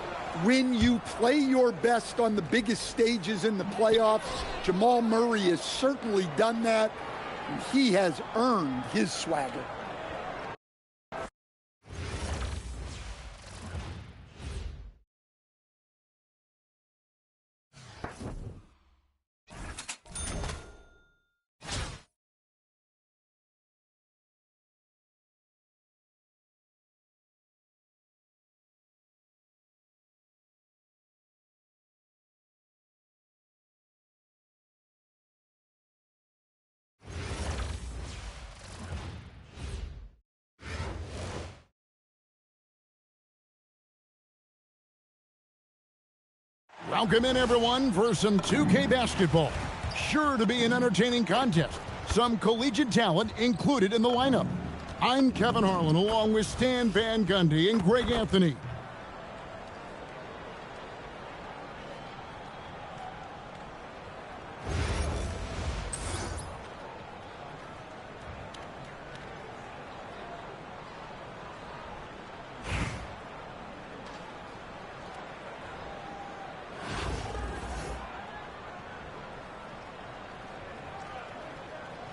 when you play your best on the biggest stages in the playoffs. Jamal Murray has certainly done that. He has earned his swagger. Welcome in, everyone, for some 2K basketball. Sure to be an entertaining contest. Some collegiate talent included in the lineup. I'm Kevin Harlan, along with Stan Van Gundy and Greg Anthony.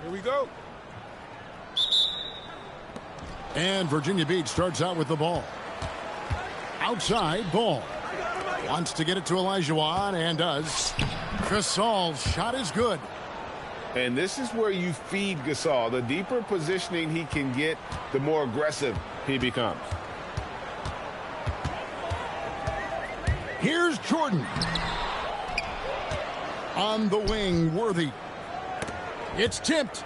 Here we go. And Virginia Beach starts out with the ball. Outside, Ball. Wants to get it to Elijah and does. Gasol's shot is good. And this is where you feed Gasol. The deeper positioning he can get, the more aggressive he becomes. Here's Jordan. On the wing, Worthy. It's tipped.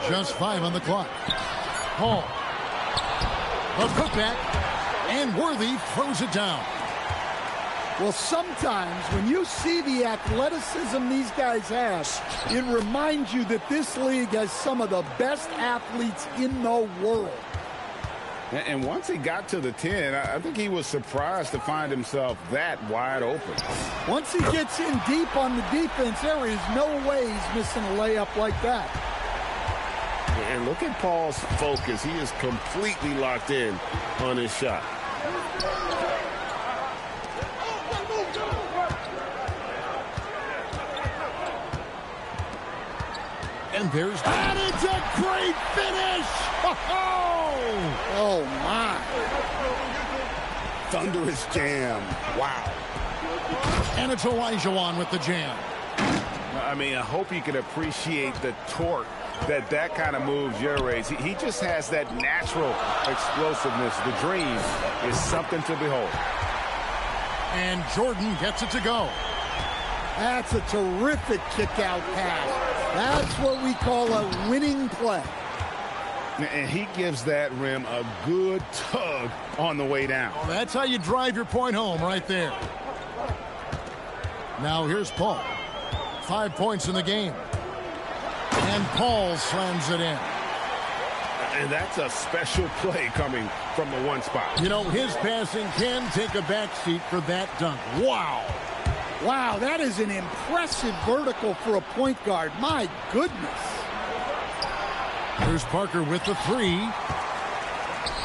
Just 5 on the clock. Hall. A putback. And Worthy throws it down. Well, sometimes when you see the athleticism these guys have, it reminds you that this league has some of the best athletes in the world. And once he got to the 10, I think he was surprised to find himself that wide open. Once he gets in deep on the defense, there is no way he's missing a layup like that. And look at Paul's focus. He is completely locked in on his shot. And there's that. It's a great finish. Oh, my. Thunderous jam. Wow. And it's Elijah with the jam. I mean, I hope you can appreciate the torque that kind of move generates. He just has that natural explosiveness. The dream is something to behold. And Jordan gets it to go. That's a terrific kick-out pass. That's what we call a winning play. And he gives that rim a good tug on the way down. Well, that's how you drive your point home right there. Now here's Paul. 5 points in the game. And Paul slams it in. And that's a special play coming from the one spot. You know, his passing can take a backseat for that dunk. Wow. Wow, that is an impressive vertical for a point guard. My goodness. Here's Parker with the three.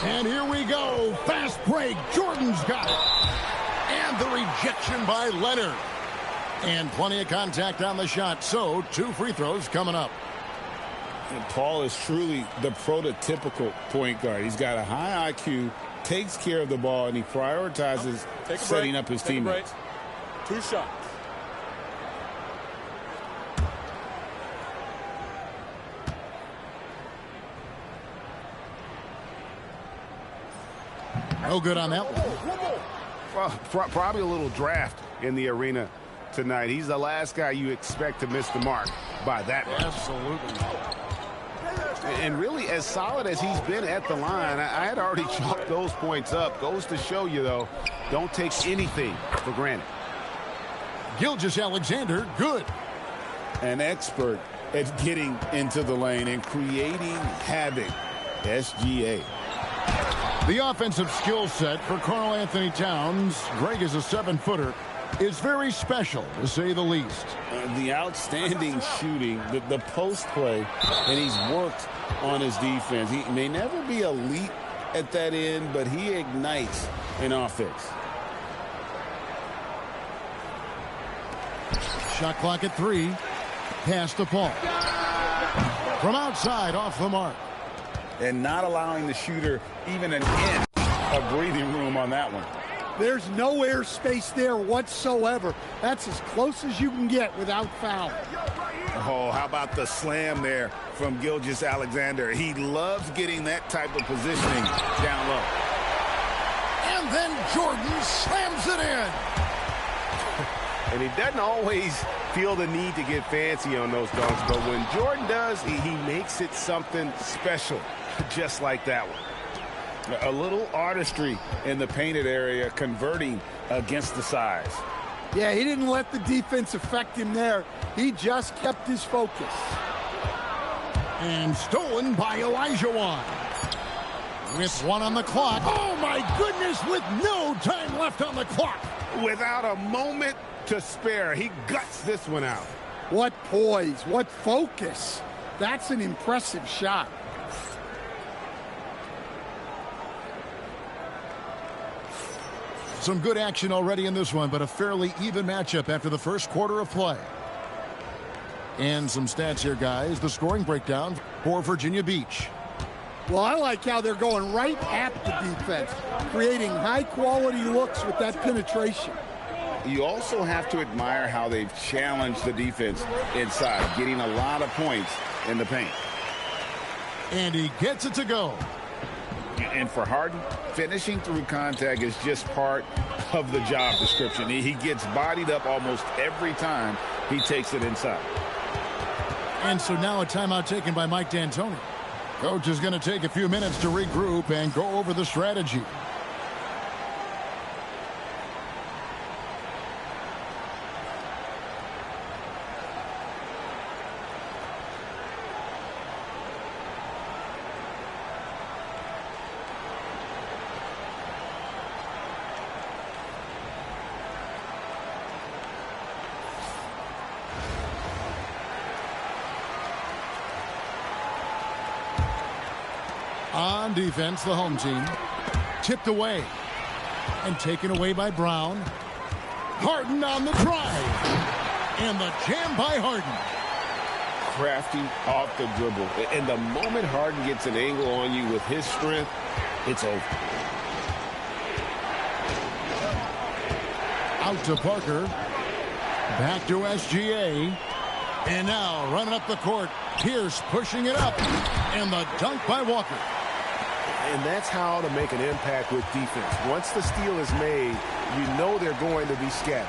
And here we go. Fast break. Jordan's got it. And the rejection by Leonard. And plenty of contact on the shot. So 2 free throws coming up. And Paul is truly the prototypical point guard. He's got a high IQ, takes care of the ball, and he prioritizes setting up his teammates. 2 shots. No good on that one. Well, probably a little draft in the arena tonight. He's the last guy you expect to miss the mark by that much. Absolutely. And really, as solid as he's been at the line, I had already chalked those points up. Goes to show you, though, don't take anything for granted. Gilgeous-Alexander, good. An expert at getting into the lane and creating havoc. SGA. The offensive skill set for Karl Anthony Towns, Greg is a 7-footer, is very special, to say the least. The outstanding shooting, the post play, and he's worked on his defense. He may never be elite at that end, but he ignites an offense. Shot clock at 3. Pass to Paul. From outside, off the mark. And not allowing the shooter even an inch of breathing room on that one. There's no air space there whatsoever. That's as close as you can get without foul. Oh, how about the slam there from Gilgeous-Alexander? He loves getting that type of positioning down low. And then Jordan slams it in. And he doesn't always feel the need to get fancy on those dunks, but when Jordan does, he makes it something special, just like that one. A little artistry in the painted area, converting against the size. Yeah, he didn't let the defense affect him there. He just kept his focus. And stolen by Elijah Wan. With 1 on the clock. Oh, my goodness, with no time left on the clock. Without a moment to spare, he guts this one out. What poise, what focus. That's an impressive shot. Some good action already in this one, but a fairly even matchup after the first quarter of play. And some stats here, guys. The scoring breakdown for Virginia Beach. Well, I like how they're going right at the defense, creating high-quality looks with that penetration. You also have to admire how they've challenged the defense inside, getting a lot of points in the paint. And he gets it to go. And for Harden, finishing through contact is just part of the job description. He gets bodied up almost every time he takes it inside. And so now a timeout taken by Mike D'Antoni. Coach is going to take a few minutes to regroup and go over the strategy. On defense, the home team. Tipped away. And taken away by Brown. Harden on the drive. And the jam by Harden. Crafty off the dribble. And the moment Harden gets an angle on you with his strength, it's over. Out to Parker. Back to SGA. And now running up the court Pierce pushing it up. And the dunk by Walker. And that's how to make an impact with defense. Once the steal is made, you know they're going to be scattered.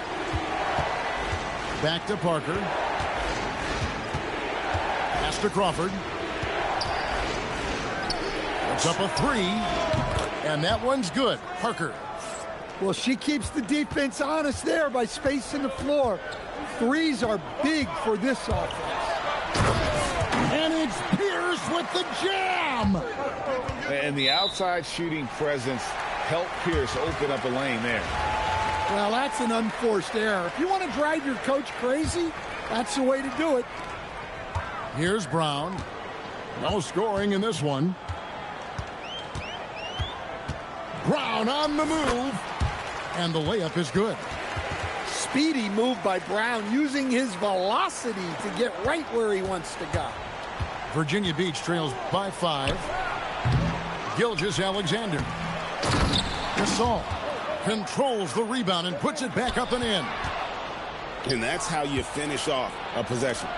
Back to Parker. Pass to Crawford. Puts up a three. And that one's good. Parker. Well, she keeps the defense honest there by spacing the floor. Threes are big for this offense. And it's Pierce with the jam. And the outside shooting presence helped Pierce open up a lane there. Well, that's an unforced error. If you want to drive your coach crazy, that's the way to do it. Here's Brown. No scoring in this one. Brown on the move. And the layup is good. Speedy move by Brown, using his velocity to get right where he wants to go. Virginia Beach trails by 5. Gilgeous-Alexander. Gasol controls the rebound and puts it back up and in. And that's how you finish off a possession.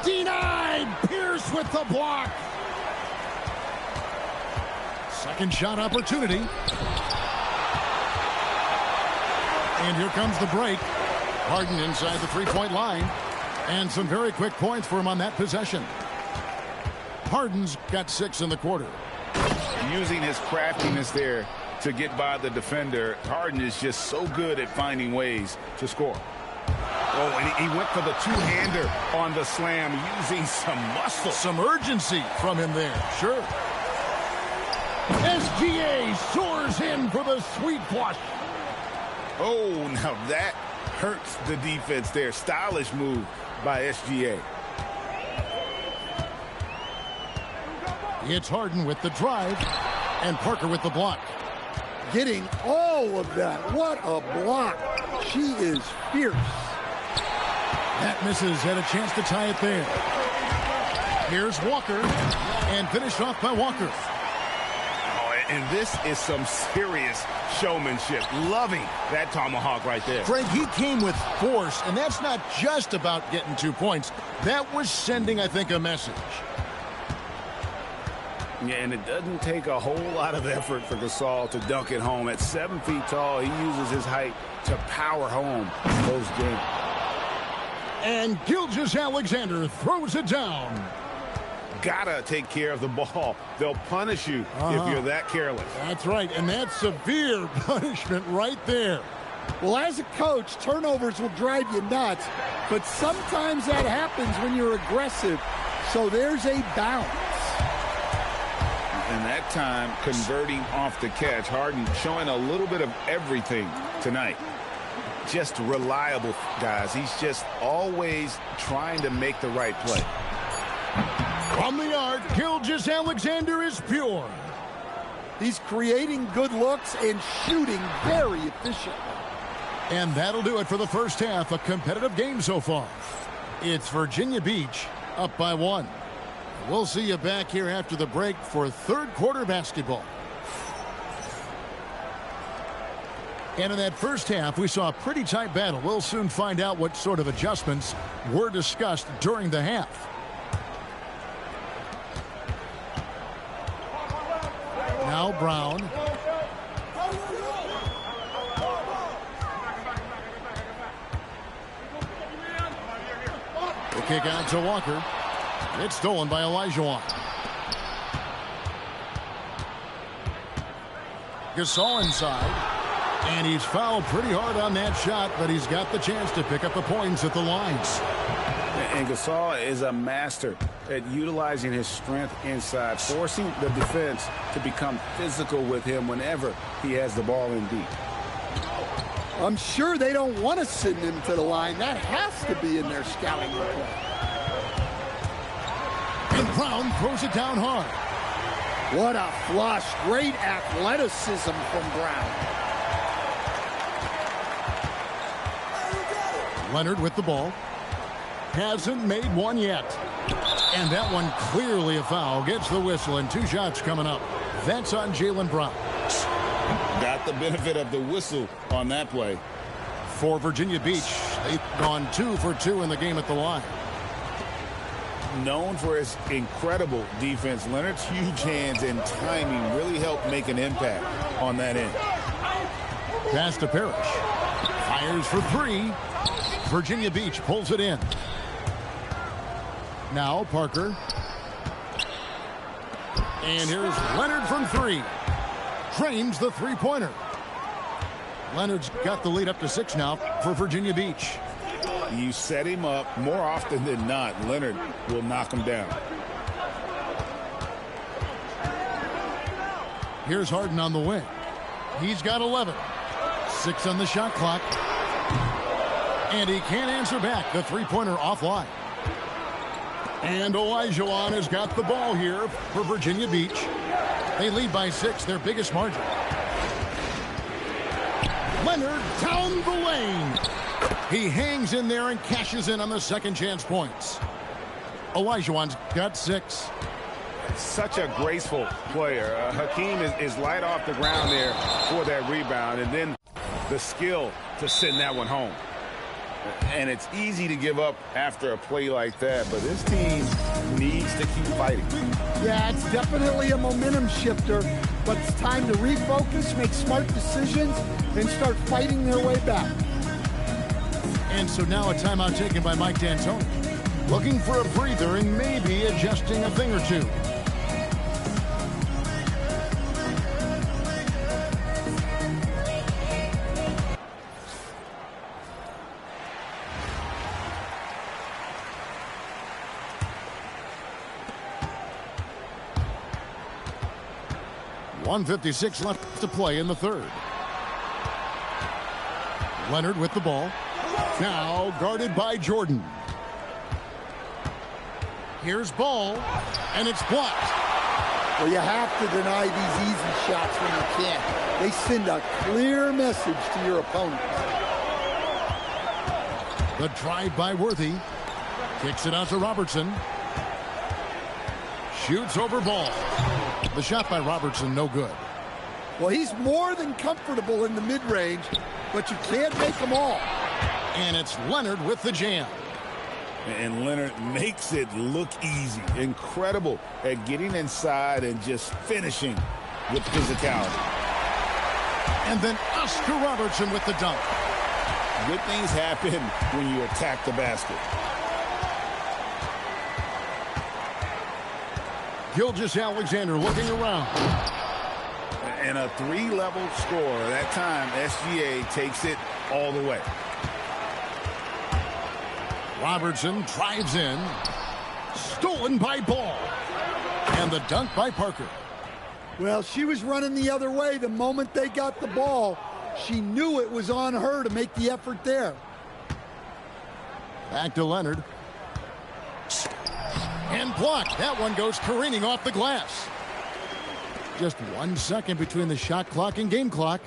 Denied! Pierce with the block. Second shot opportunity. And here comes the break. Harden inside the three-point line. And some very quick points for him on that possession. Harden's got 6 in the quarter. Using his craftiness there to get by the defender, Harden is just so good at finding ways to score. Oh, and he went for the two-hander on the slam, using some muscle. Some urgency from him there, sure. SGA soars in for the sweet flush. Oh, now that hurts the defense there. Stylish move by SGA. It's Harden with the drive, and Parker with the block. Getting all of that. What a block. She is fierce. That misses. Had a chance to tie it there. Here's Walker, and finished off by Walker. Oh, and this is some serious showmanship. Loving that tomahawk right there. Frank, he came with force, and that's not just about getting 2 points. That was sending, I think, a message. Yeah, and it doesn't take a whole lot of effort for Gasol to dunk it home. At 7 feet tall, he uses his height to power home those games. And Gilgeous-Alexander throws it down. Gotta take care of the ball. They'll punish you if you're that careless. That's right, and that's severe punishment right there. Well, as a coach, turnovers will drive you nuts, but sometimes that happens when you're aggressive. So there's a balance. And that time, converting off the catch. Harden showing a little bit of everything tonight. Just reliable, guys. He's just always trying to make the right play. From the arc, Gilgeous-Alexander is pure. He's creating good looks and shooting very efficiently. And that'll do it for the first half. A competitive game so far. It's Virginia Beach up by 1. We'll see you back here after the break for third quarter basketball. And in that first half, we saw a pretty tight battle. We'll soon find out what sort of adjustments were discussed during the half. Now Brown. The kick out to Walker. It's stolen by Olajuwon. Gasol inside. And he's fouled pretty hard on that shot, but he's got the chance to pick up the points at the lines. And Gasol is a master at utilizing his strength inside, forcing the defense to become physical with him whenever he has the ball in deep. I'm sure they don't want to send him to the line. That has to be in their scouting report. And Brown throws it down hard. What a flush. Great athleticism from Brown. Leonard with the ball. Hasn't made one yet. And that one clearly a foul. Gets the whistle, and 2 shots coming up. That's on Jaylen Brown. Got the benefit of the whistle on that play. For Virginia Beach, they've gone 2 for 2 in the game at the line. known for his incredible defense, Leonard's huge hands and timing really helped make an impact on that end. Pass to Parrish. Fires for three. Virginia Beach pulls it in. Now Parker. And here's Leonard from three. Drains the three-pointer. Leonard's got the lead up to 6 now for Virginia Beach. You set him up more often than not, Leonard will knock him down. Here's Harden on the wing. He's got 11. 6 on the shot clock. And he can't answer back. The three-pointer offline. And Olajuwon has got the ball here for Virginia Beach. They lead by 6, their biggest margin. Leonard down the lane. He hangs in there and cashes in on the second chance points. Olajuwon's got 6. Such a graceful player. Hakeem is light off the ground there for that rebound, and then the skill to send that one home. And it's easy to give up after a play like that, but this team needs to keep fighting. Yeah, it's definitely a momentum shifter, but it's time to refocus, make smart decisions, and start fighting their way back. And so now a timeout taken by Mike D'Antoni. Looking for a breather and maybe adjusting a thing or two. .156 left to play in the third. Leonard with the ball. Now guarded by Jordan. Here's Ball, and it's blocked. Well, you have to deny these easy shots when you can. They send a clear message to your opponent. The drive by Worthy. Kicks it out to Robertson. Shoots over Ball. The shot by Robertson, no good. Well, he's more than comfortable in the mid-range, but you can't make them all. And it's Leonard with the jam. And Leonard makes it look easy. Incredible at getting inside and just finishing with physicality. And then Oscar Robertson with the dunk. Good things happen when you attack the basket. Gilgeous-Alexander looking around. And a 3-level score. That time, SGA takes it all the way. Robertson drives in. Stolen by Ball. And the dunk by Parker. Well, she was running the other way the moment they got the ball. She knew it was on her to make the effort there. Back to Leonard. And blocked. That one goes careening off the glass. Just 1 second between the shot clock and game clock.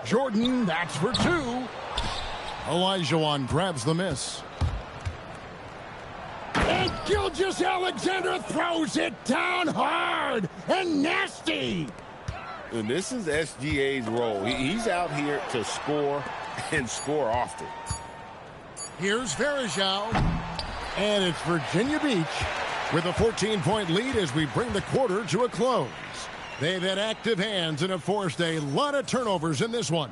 Jordan, that's for 2. Olajuwon grabs the miss. And Gilgeous-Alexander throws it down hard and nasty. And this is SGA's role. He's out here to score and score often. Here's Varejao. And it's Virginia Beach with a 14-point lead as we bring the quarter to a close. They've had active hands and have forced a lot of turnovers in this one.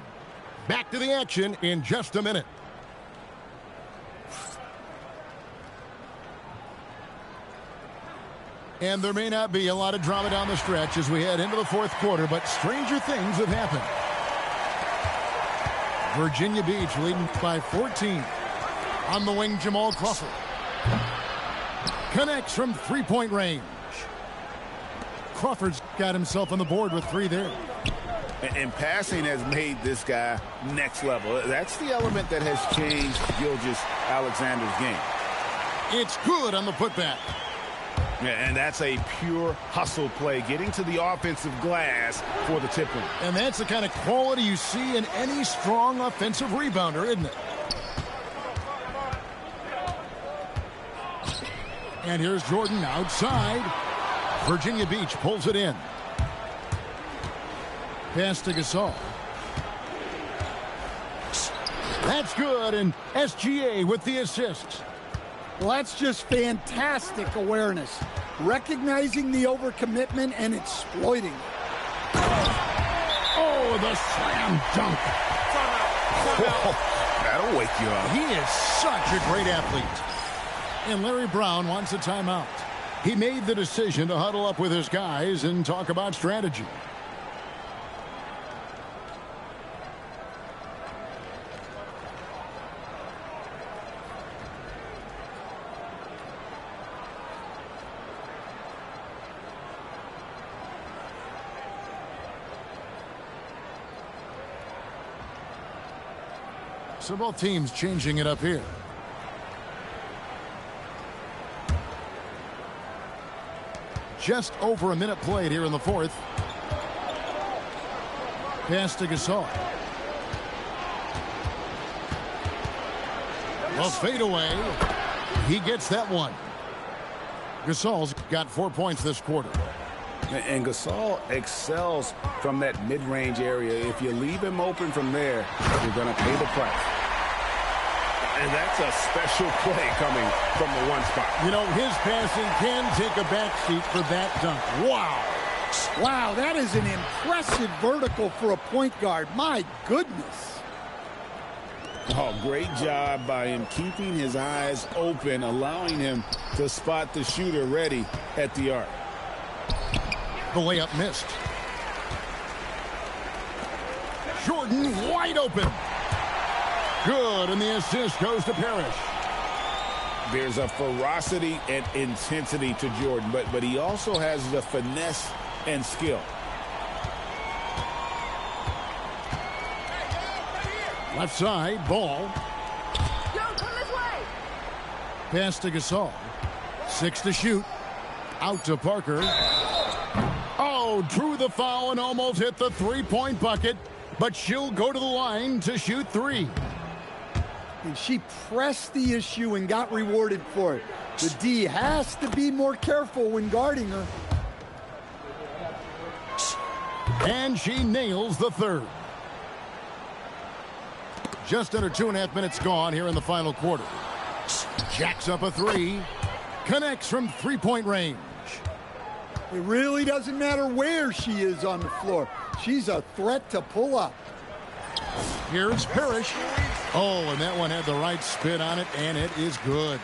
Back to the action in just a minute. And there may not be a lot of drama down the stretch as we head into the fourth quarter, but stranger things have happened. Virginia Beach leading by 14. On the wing, Jamal Crawford. Connects from three-point range. Crawford's got himself on the board with 3 there. And passing has made this guy next level. That's the element that has changed Gilgeous-Alexander's game. It's good on the putback. Yeah, and that's a pure hustle play, getting to the offensive glass for the tip-in. And that's the kind of quality you see in any strong offensive rebounder, isn't it? And here's Jordan outside. Virginia Beach pulls it in. Pass to Gasol. That's good, and SGA with the assist. Well, that's just fantastic awareness. Recognizing the overcommitment and exploiting it. Oh, the slam dunk. That'll wake you up. He is such a great athlete. And Larry Brown wants a timeout. He made the decision to huddle up with his guys and talk about strategy. So both teams changing it up here. Just over a minute played here in the fourth. Pass to Gasol. Well, fade away. He gets that one. Gasol's got 4 points this quarter. And Gasol excels from that mid-range area. If you leave him open from there, you're going to pay the price. And that's a special play coming from the one spot. You know, his passing can take a backseat for that dunk. Wow. Wow, that is an impressive vertical for a point guard. My goodness. Oh, great job by him keeping his eyes open, allowing him to spot the shooter ready at the arc. The layup missed. Jordan wide open. Good, and the assist goes to Parrish. There's a ferocity and intensity to Jordan, but he also has the finesse and skill. Left side, ball. Yo, come this way. Pass to Gasol. 6 to shoot. Out to Parker. Oh, drew the foul and almost hit the three-point bucket, but she'll go to the line to shoot 3. And she pressed the issue and got rewarded for it. The D has to be more careful when guarding her. And she nails the third. Just under 2.5 minutes gone here in the final quarter. Jacks up a 3. Connects from three-point range. It really doesn't matter where she is on the floor. She's a threat to pull up. Here's Parrish. Oh, and that one had the right spin on it, and it is good.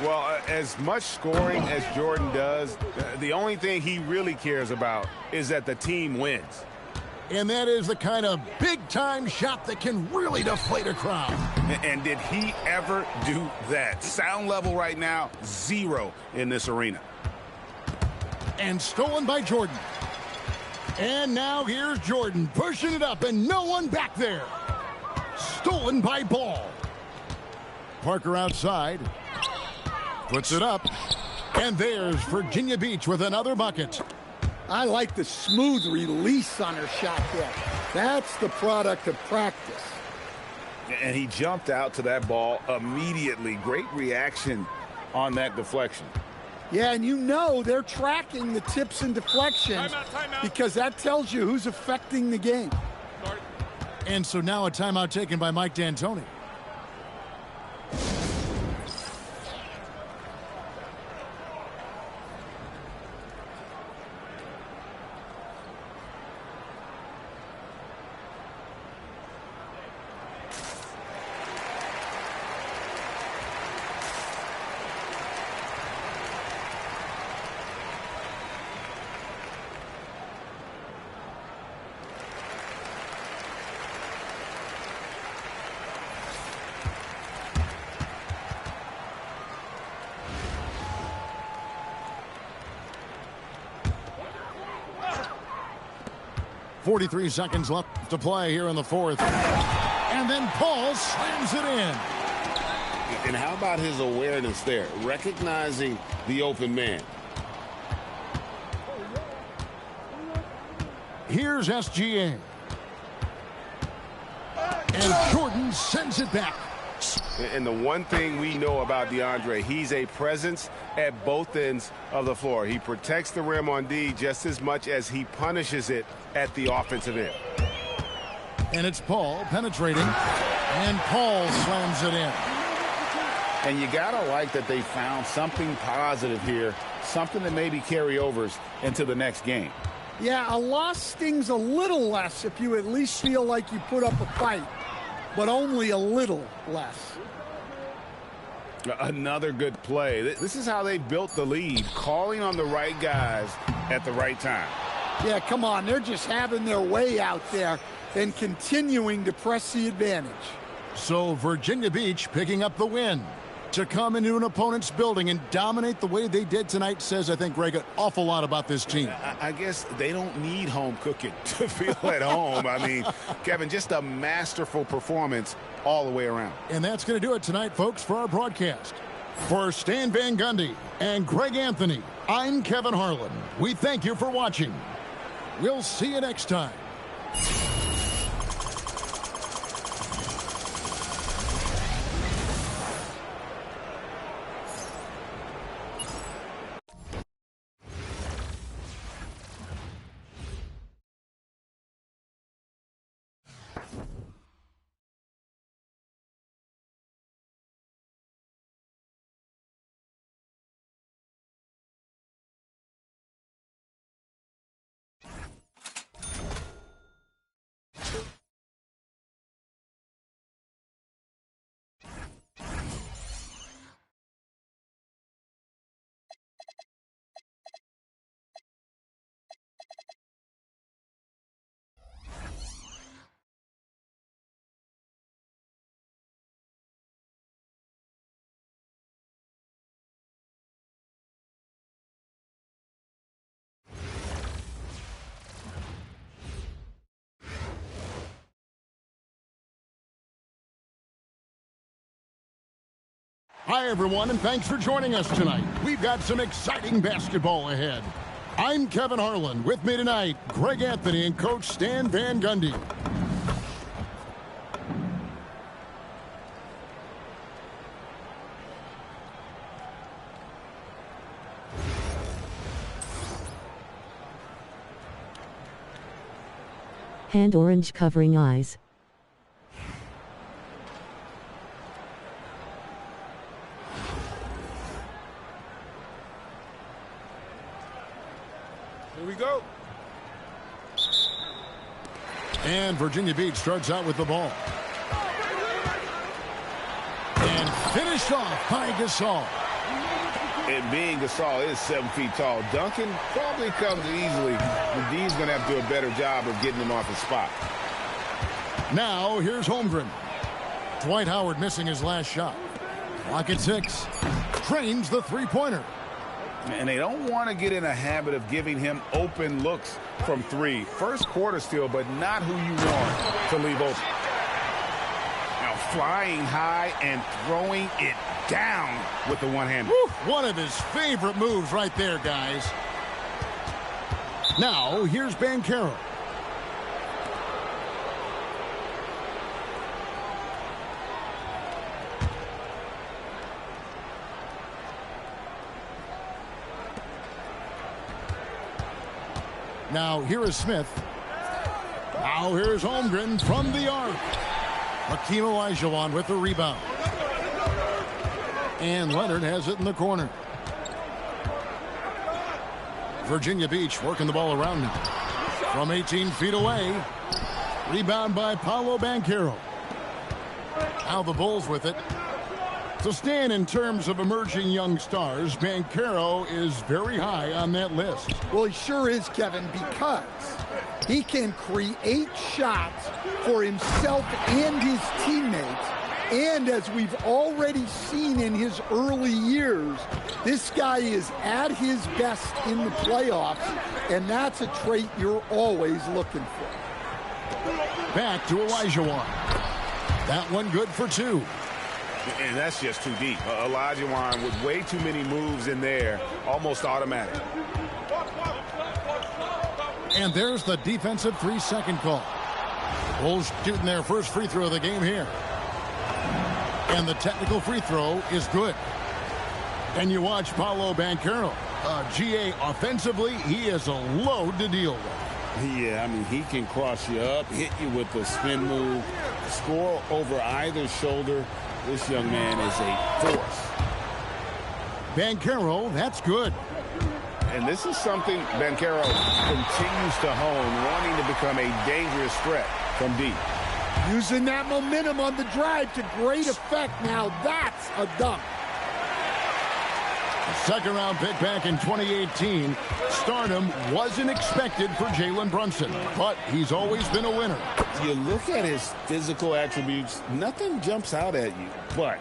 Well, as much scoring as Jordan does, the only thing he really cares about is that the team wins. And that is the kind of big-time shot that can really deflate a crowd. And did he ever do that? Sound level right now, 0 in this arena. And stolen by Jordan. And now here's Jordan pushing it up, and no one back there. Stolen by Ball. Parker outside. Puts it up. And there's Virginia Beach with another bucket. I like the smooth release on her shot there. That's the product of practice. And he jumped out to that ball immediately. Great reaction on that deflection. Yeah, and you know they're tracking the tips and deflections because that tells you who's affecting the game. And so now a timeout taken by Mike D'Antoni. .43 seconds left to play here in the fourth. And then Paul slams it in. And how about his awareness there? Recognizing the open man. Here's SGA. And Jordan sends it back. And the one thing we know about DeAndre, he's a presence at both ends of the floor. He protects the rim on D just as much as he punishes it at the offensive end. And it's Paul penetrating. And Paul slams it in. And you got to like that they found something positive here, something that maybe carry overs into the next game. Yeah, a loss stings a little less if you at least feel like you put up a fight, but only a little less. Another good play. This is how they built the lead, calling on the right guys at the right time. Yeah, come on. They're just having their way out there and continuing to press the advantage. So Virginia Beach picking up the win. To come into an opponent's building and dominate the way they did tonight says, I think, Greg, an awful lot about this team. I guess they don't need home cooking to feel at home. I mean, Kevin, just a masterful performance all the way around. And that's going to do it tonight, folks, for our broadcast. For Stan Van Gundy and Greg Anthony, I'm Kevin Harlan. We thank you for watching. We'll see you next time. Hi, everyone, and thanks for joining us tonight. We've got some exciting basketball ahead. I'm Kevin Harlan. With me tonight, Greg Anthony and Coach Stan Van Gundy. Hand orange covering eyes. Here we go. And Virginia Beach starts out with the ball. And finished off by Gasol. And being Gasol is 7 feet tall. Duncan probably comes easily. The D's going to have to do a better job of getting him off his spot. Now, here's Holmgren. Dwight Howard missing his last shot. Clock at 6. Trains the three-pointer. And they don't want to get in a habit of giving him open looks from three. First quarter steal, but not who you want to leave open. Now flying high and throwing it down with the one-hander. One of his favorite moves right there, guys. Now, here's Banchero. Now, here is Smith. Now, here's Holmgren from the arc. Hakeem Olajuwon with the rebound. And Leonard has it in the corner. Virginia Beach working the ball around him. From 18 feet away. Rebound by Paolo Banchero. Now the Bulls with it. So Stan, in terms of emerging young stars, Banchero is very high on that list. Well, he sure is, Kevin, because he can create shots for himself and his teammates. And as we've already seen in his early years, this guy is at his best in the playoffs, and that's a trait you're always looking for. Back to Olajuwon. That one good for two. And that's just too deep. Olajuwon with way too many moves in there, almost automatic. And there's the defensive 3-second call. Bulls shooting their first free throw of the game here. And the technical free throw is good. And you watch Paolo Banchero. GA, offensively, he is a load to deal with. Yeah, I mean, he can cross you up, hit you with a spin move, score over either shoulder. This young man is a force. Banchero, that's good. And this is something Banchero continues to hone, wanting to become a dangerous threat from deep. Using that momentum on the drive to great effect. Now that's a dunk. Second-round pick back in 2018. Stardom wasn't expected for Jalen Brunson, but he's always been a winner. You look at his physical attributes, nothing jumps out at you, but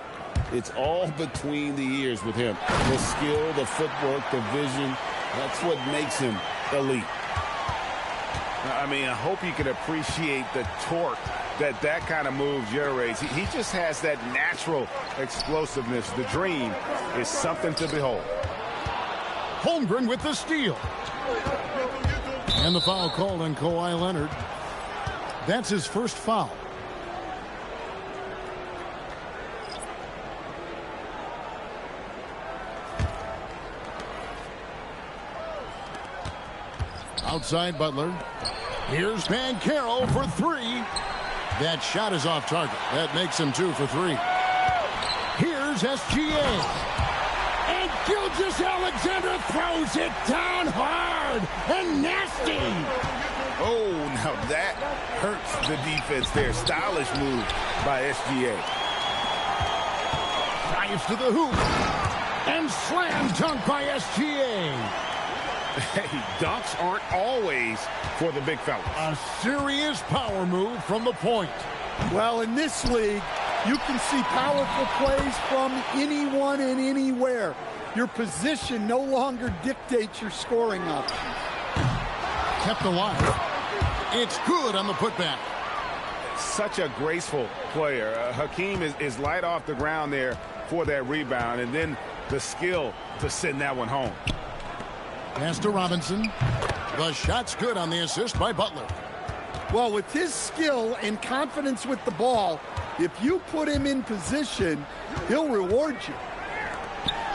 it's all between the ears with him. The skill, the footwork, the vision, that's what makes him elite. I mean, I hope you can appreciate the torque that kind of move generates. He just has that natural explosiveness. The dream is something to behold. Holmgren with the steal. And the foul called on Kawhi Leonard. That's his first foul. Outside Butler. Here's Banchero for three. That shot is off target. That makes him 2 for 3. Here's SGA. And Gilgeous-Alexander throws it down hard and nasty. Oh, now that hurts the defense there. Stylish move by SGA. Drives to the hoop. And slam dunk by SGA. Hey, dunks aren't always for the big fellas. A serious power move from the point. Well, in this league, you can see powerful plays from anyone and anywhere. Your position no longer dictates your scoring options. Kept alive. It's good on the putback. Such a graceful player. Hakeem is light off the ground there for that rebound, and then the skill to send that one home. Pass to Robinson. The shot's good on the assist by Butler. Well, with his skill and confidence with the ball, if you put him in position, he'll reward you.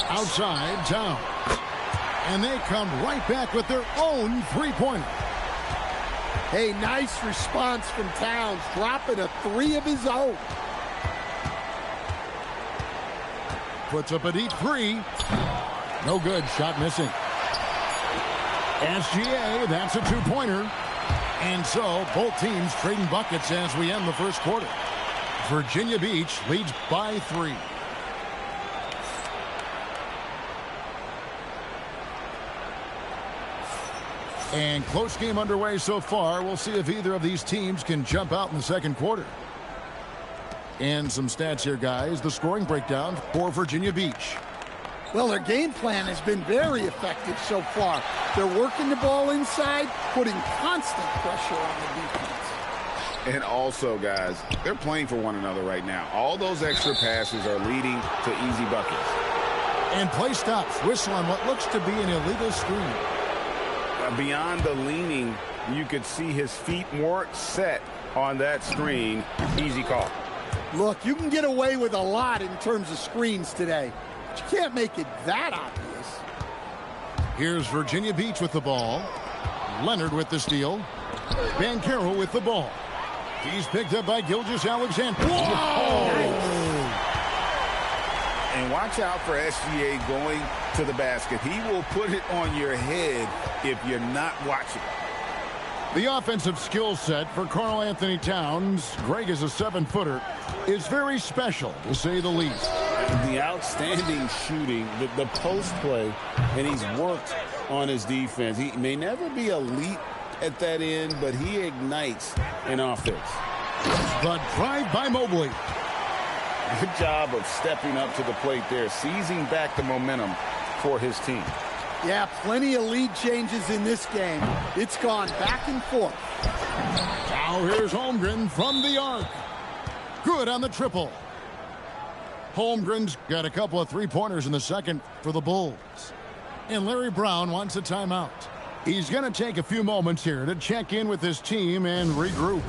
Outside, Towns. And they come right back with their own three-pointer. Hey, nice response from Towns, dropping a 3 of his own. Puts up a deep 3. No good, shot missing. SGA, that's a 2-pointer. And so, both teams trading buckets as we end the first quarter. Virginia Beach leads by 3. And close game underway so far. We'll see if either of these teams can jump out in the second quarter. And some stats here, guys. The scoring breakdown for Virginia Beach. Well, their game plan has been very effective so far. They're working the ball inside, putting constant pressure on the defense. And also, guys, they're playing for one another right now. All those extra passes are leading to easy buckets. And play stops. Whistle on what looks to be an illegal screen. Beyond the leaning, you could see his feet weren't set on that screen. Easy call. Look, you can get away with a lot in terms of screens today. But you can't make it that obvious. Here's Virginia Beach with the ball. Leonard with the steal. Banchero with the ball. He's picked up by Gilgeous-Alexander. And watch out for SGA going to the basket. He will put it on your head if you're not watching. The offensive skill set for Karl Anthony Towns, Greg is a 7-footer, is very special, to say the least. The outstanding shooting, the post play, and he's worked on his defense. He may never be elite at that end, but he ignites an offense. The drive by Mobley. Good job of stepping up to the plate there, seizing back the momentum for his team. Yeah, plenty of lead changes in this game. It's gone back and forth. Now here's Holmgren from the arc. Good on the triple. Holmgren's got a couple of three-pointers in the second for the Bulls. And Larry Brown wants a timeout. He's going to take a few moments here to check in with his team and regroup.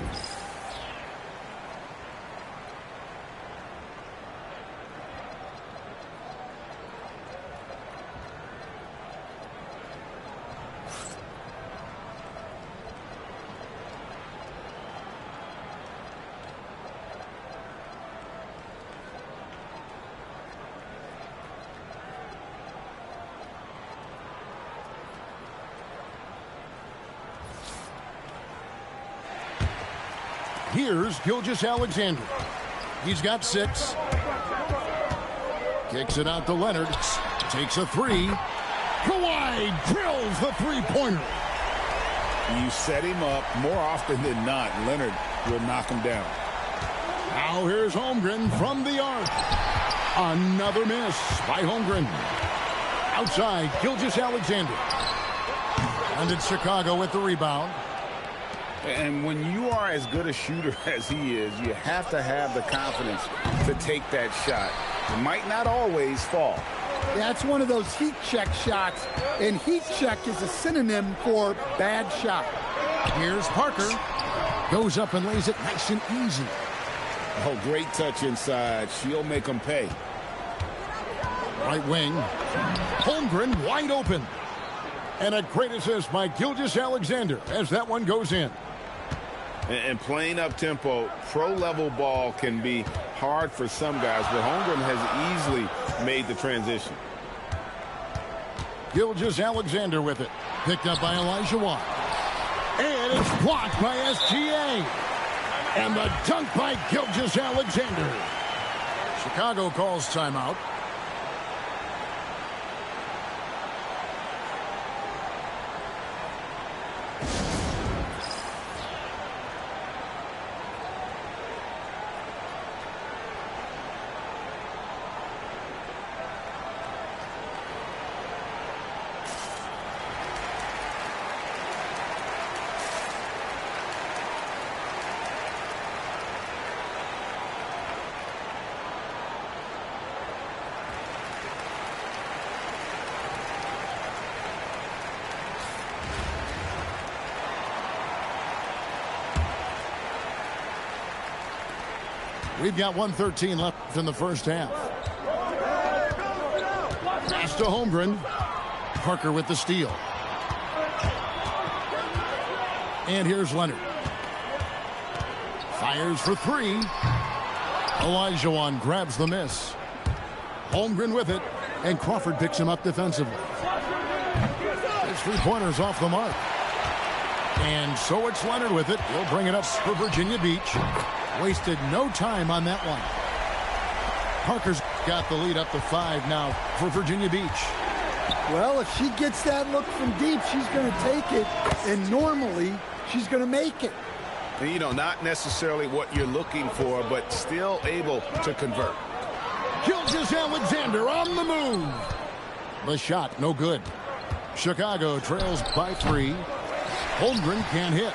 Here's Gilgeous-Alexander. He's got 6. Kicks it out to Leonard. Takes a 3. Kawhi drills the three-pointer. You set him up more often than not. Leonard will knock him down. Now here's Holmgren from the arc. Another miss by Holmgren. Outside, Gilgeous-Alexander. And it's Chicago with the rebound. And when you are as good a shooter as he is, you have to have the confidence to take that shot. It might not always fall. That's one of those heat check shots, and heat check is a synonym for bad shot. Here's Parker. Goes up and lays it nice and easy. Oh, great touch inside. She'll make them pay. Right wing. Holmgren wide open. And a great assist by Gilgeous-Alexander as that one goes in. And playing up-tempo, pro-level ball can be hard for some guys, but Holmgren has easily made the transition. Gilgeous-Alexander with it. Picked up by Elijah Watt. And it's blocked by SGA. And the dunk by Gilgeous-Alexander. Chicago calls timeout. We've got 1:13 left in the first half. Pass to Holmgren. Parker with the steal. And here's Leonard. Fires for 3. Elijah grabs the miss. Holmgren with it. And Crawford picks him up defensively. His three-pointer's off the mark. And so it's Leonard with it. He'll bring it up for Virginia Beach. Wasted no time on that one. Parker's got the lead up to 5 now for Virginia Beach. Well, if she gets that look from deep, she's going to take it, and normally she's going to make it. And, you know, not necessarily what you're looking for, but still able to convert. Gilgeous-Alexander on the move. The shot, no good. Chicago trails by 3. Holmgren can't hit.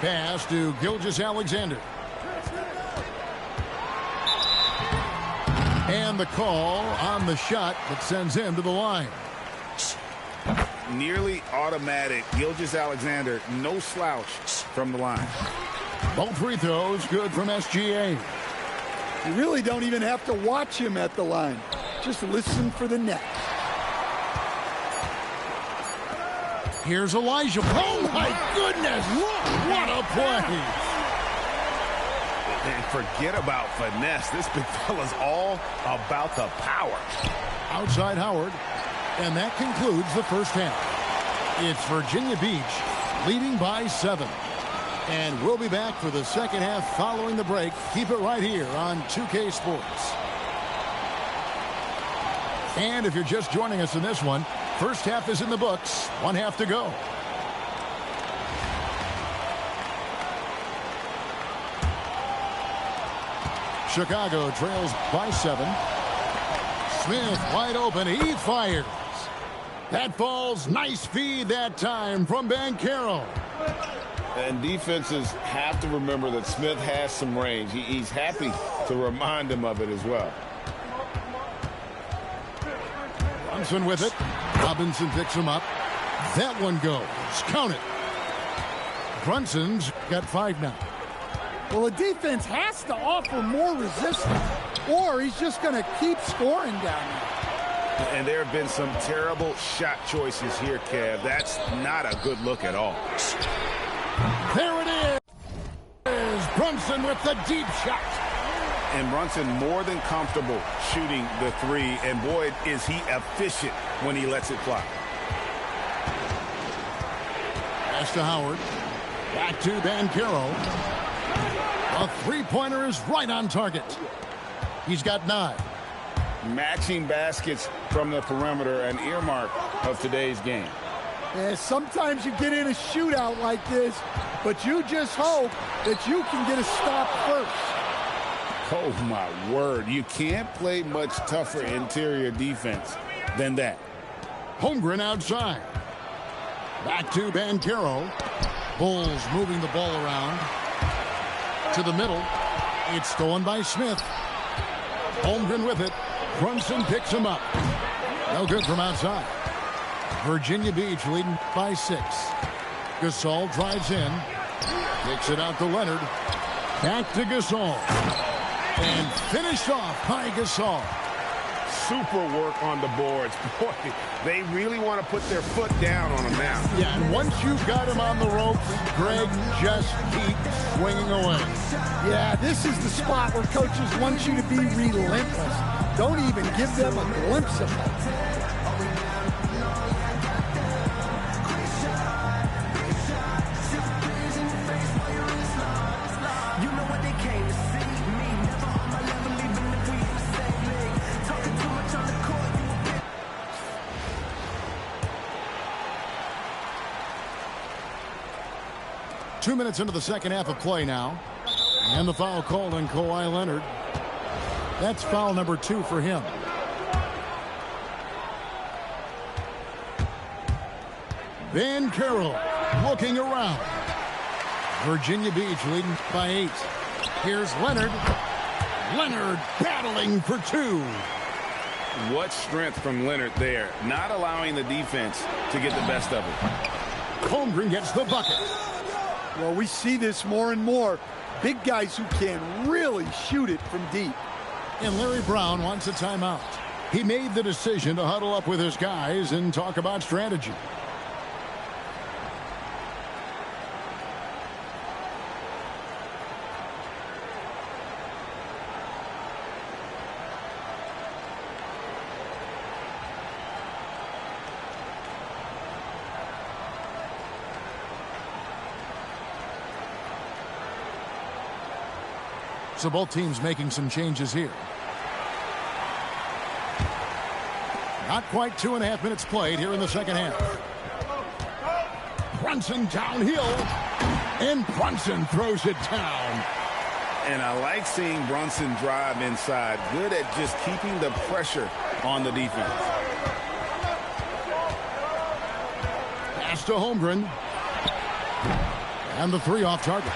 Pass to Gilgeous-Alexander. And the call on the shot that sends him to the line. Nearly automatic. Gilgeous-Alexander, no slouch from the line. Both free throws good from SGA. You really don't even have to watch him at the line. Just listen for the net. Here's Elijah. Oh, my goodness. What a play. And forget about finesse. This big fella's all about the power. Outside Howard. And that concludes the first half. It's Virginia Beach leading by 7. And we'll be back for the second half following the break. Keep it right here on 2K Sports. And if you're just joining us in this one, first half is in the books. 1 half to go. Chicago trails by 7. Smith wide open. He fires. That falls. Nice feed that time from Banchero. And defenses have to remember that Smith has some range. He's happy to remind them of it as well. Brunson with it. Robinson picks him up. That one goes. Count it. Brunson's got 5 now. Well, the defense has to offer more resistance, or he's just going to keep scoring down there. And there have been some terrible shot choices here, Kev. That's not a good look at all. There it is. Brunson with the deep shot. And Brunson more than comfortable shooting the 3. And boy, is he efficient when he lets it fly. Pass to Howard. Back to Bancaro. A three-pointer is right on target. He's got 9. Matching baskets from the perimeter, an earmark of today's game. Yeah, sometimes you get in a shootout like this, but you just hope that you can get a stop first. Oh, my word. You can't play much tougher interior defense than that. Holmgren outside. Back to Bancaro. Bulls moving the ball around. To the middle. It's stolen by Smith. Holmgren with it. Brunson picks him up. No good from outside. Virginia Beach leading by 6. Gasol drives in. Kicks it out to Leonard. Back to Gasol. And finished off by Gasol. Super work on the boards. Boy, they really want to put their foot down on him now. Yeah, and once you've got him on the ropes, Greg, just keep swinging away. Yeah, this is the spot where coaches want you to be relentless. Don't even give them a glimpse of it. Two minutes into the second half of play now. And the foul called on Kawhi Leonard. That's foul number 2 for him. Bancaro looking around. Virginia Beach leading by 8. Here's Leonard. Leonard battling for 2. What strength from Leonard there, not allowing the defense to get the best of him. Holmgren gets the bucket. Well, we see this more and more. Big guys who can really shoot it from deep. And Larry Brown wants a timeout. He made the decision to huddle up with his guys and talk about strategy. So both teams making some changes here. Not quite 2.5 minutes played here in the second half. Brunson downhill. And Brunson throws it down. And I like seeing Brunson drive inside. Good at just keeping the pressure on the defense. Pass to Holmgren. And the 3 off target.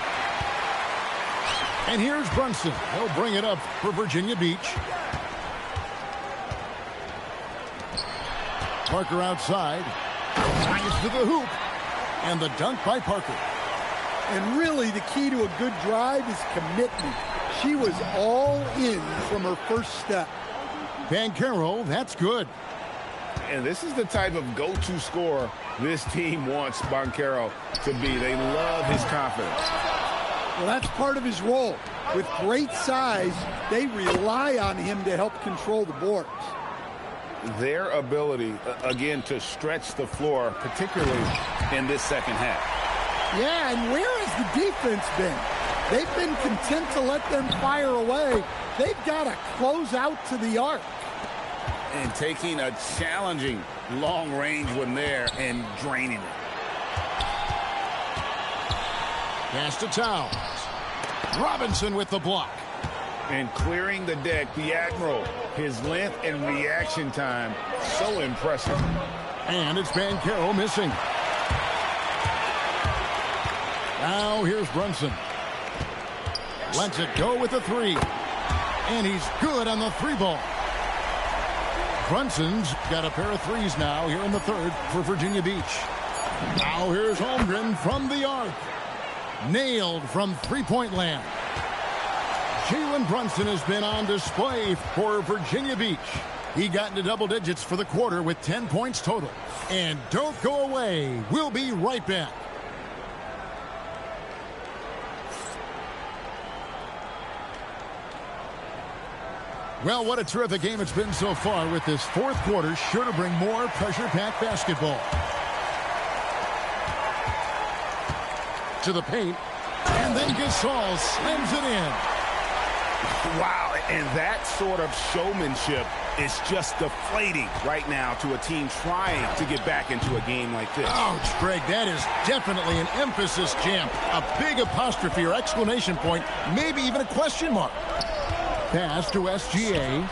And here's Brunson. He'll bring it up for Virginia Beach. Parker outside. Ties to the hoop. And the dunk by Parker. And really the key to a good drive is commitment. She was all in from her first step. Bancaro, that's good. And this is the type of go-to scorer this team wants Bancaro to be. They love his confidence. Well, that's part of his role. With great size, they rely on him to help control the boards. Their ability, again, to stretch the floor, particularly in this second half. Yeah, and where has the defense been? They've been content to let them fire away. They've got to close out to the arc. And taking a challenging long-range one there and draining it. Pass to Towns. Robinson with the block. And clearing the deck, the Admiral. His length and reaction time, so impressive. And it's Bancaro missing. Now here's Brunson. Lets it go with the 3. And he's good on the 3-ball. Brunson's got a pair of 3s now here in the third for Virginia Beach. Now here's Holmgren from the arc. Nailed from three-point land. Jalen Brunson has been on display for Virginia Beach. He got into double digits for the quarter with 10 points total. And don't go away. We'll be right back. Well, what a terrific game it's been so far, with this fourth quarter sure to bring more pressure-packed basketball. to the paint. And then Gasol slams it in. Wow, and that sort of showmanship is just deflating right now to a team trying to get back into a game like this. Ouch, Greg, that is definitely an emphasis jam. A big apostrophe or exclamation point, maybe even a question mark. Pass to SGA.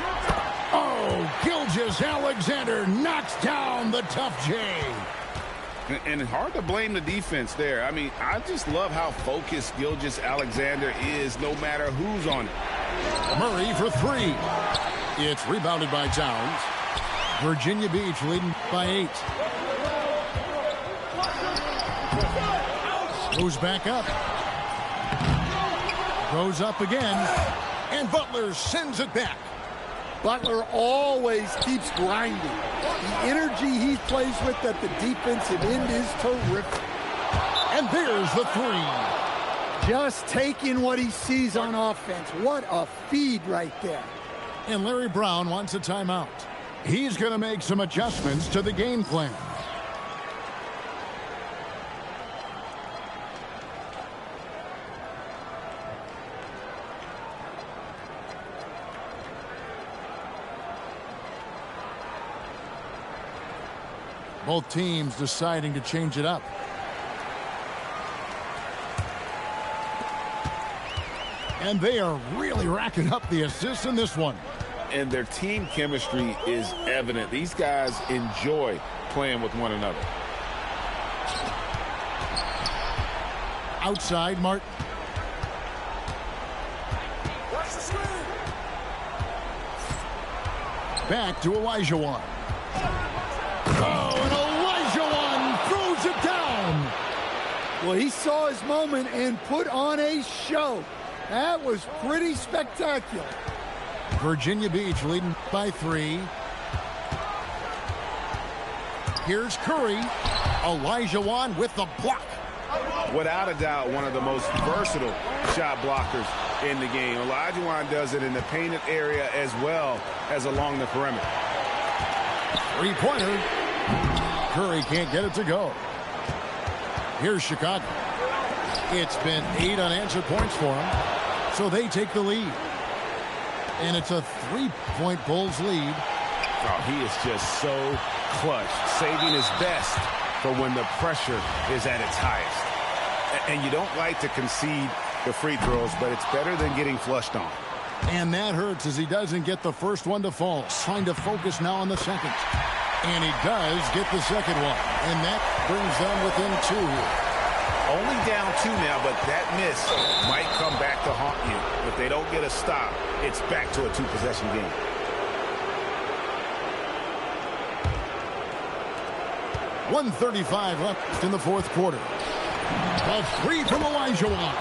Oh, Gilgeous-Alexander knocks down the tough J. And hard to blame the defense there. I mean, I just love how focused Gilgeous-Alexander is no matter who's on it. Murray for three. It's rebounded by Towns. Virginia Beach leading by 8. Goes back up. Goes up again. And Butler sends it back. Butler always keeps grinding. The energy he plays with at the defensive end is terrific. And there's the three. Just taking what he sees on offense. What a feed right there. And Larry Brown wants a timeout. He's going to make some adjustments to the game plan. Both teams deciding to change it up. And they are really racking up the assists in this one. And their team chemistry is evident. These guys enjoy playing with one another. Outside, Martin. Back to Olajuwon. Oh, and Olajuwon throws it down. Well, he saw his moment and put on a show. That was pretty spectacular. Virginia Beach leading by 3. Here's Curry. Olajuwon with the block. Without a doubt, one of the most versatile shot blockers in the game. Olajuwon does it in the painted area as well as along the perimeter. Three-pointer. Curry can't get it to go. Here's Chicago. It's been 8 unanswered points for him, so they take the lead. And it's a 3-point Bulls lead. Oh, he is just so clutch, saving his best for when the pressure is at its highest. And you don't like to concede the free throws, but it's better than getting flushed on. And that hurts as he doesn't get the first one to fall. Trying to focus now on the second. And he does get the second one. And that brings them within 2 here. Only down 2 now, but that miss might come back to haunt you. If they don't get a stop, it's back to a 2-possession game. .135 left in the fourth quarter. A 3 from Olajuwon.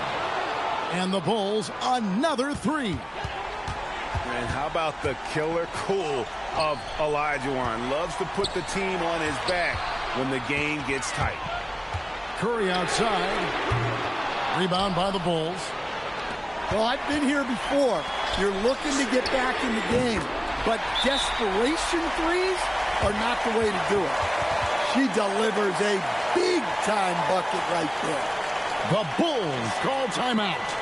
And the Bulls another 3. And how about the killer cool of Olajuwon? Loves to put the team on his back when the game gets tight. Curry outside. Rebound by the Bulls. Well, I've been here before. You're looking to get back in the game, but desperation threes are not the way to do it. She delivers a big-time bucket right there. The Bulls call timeout.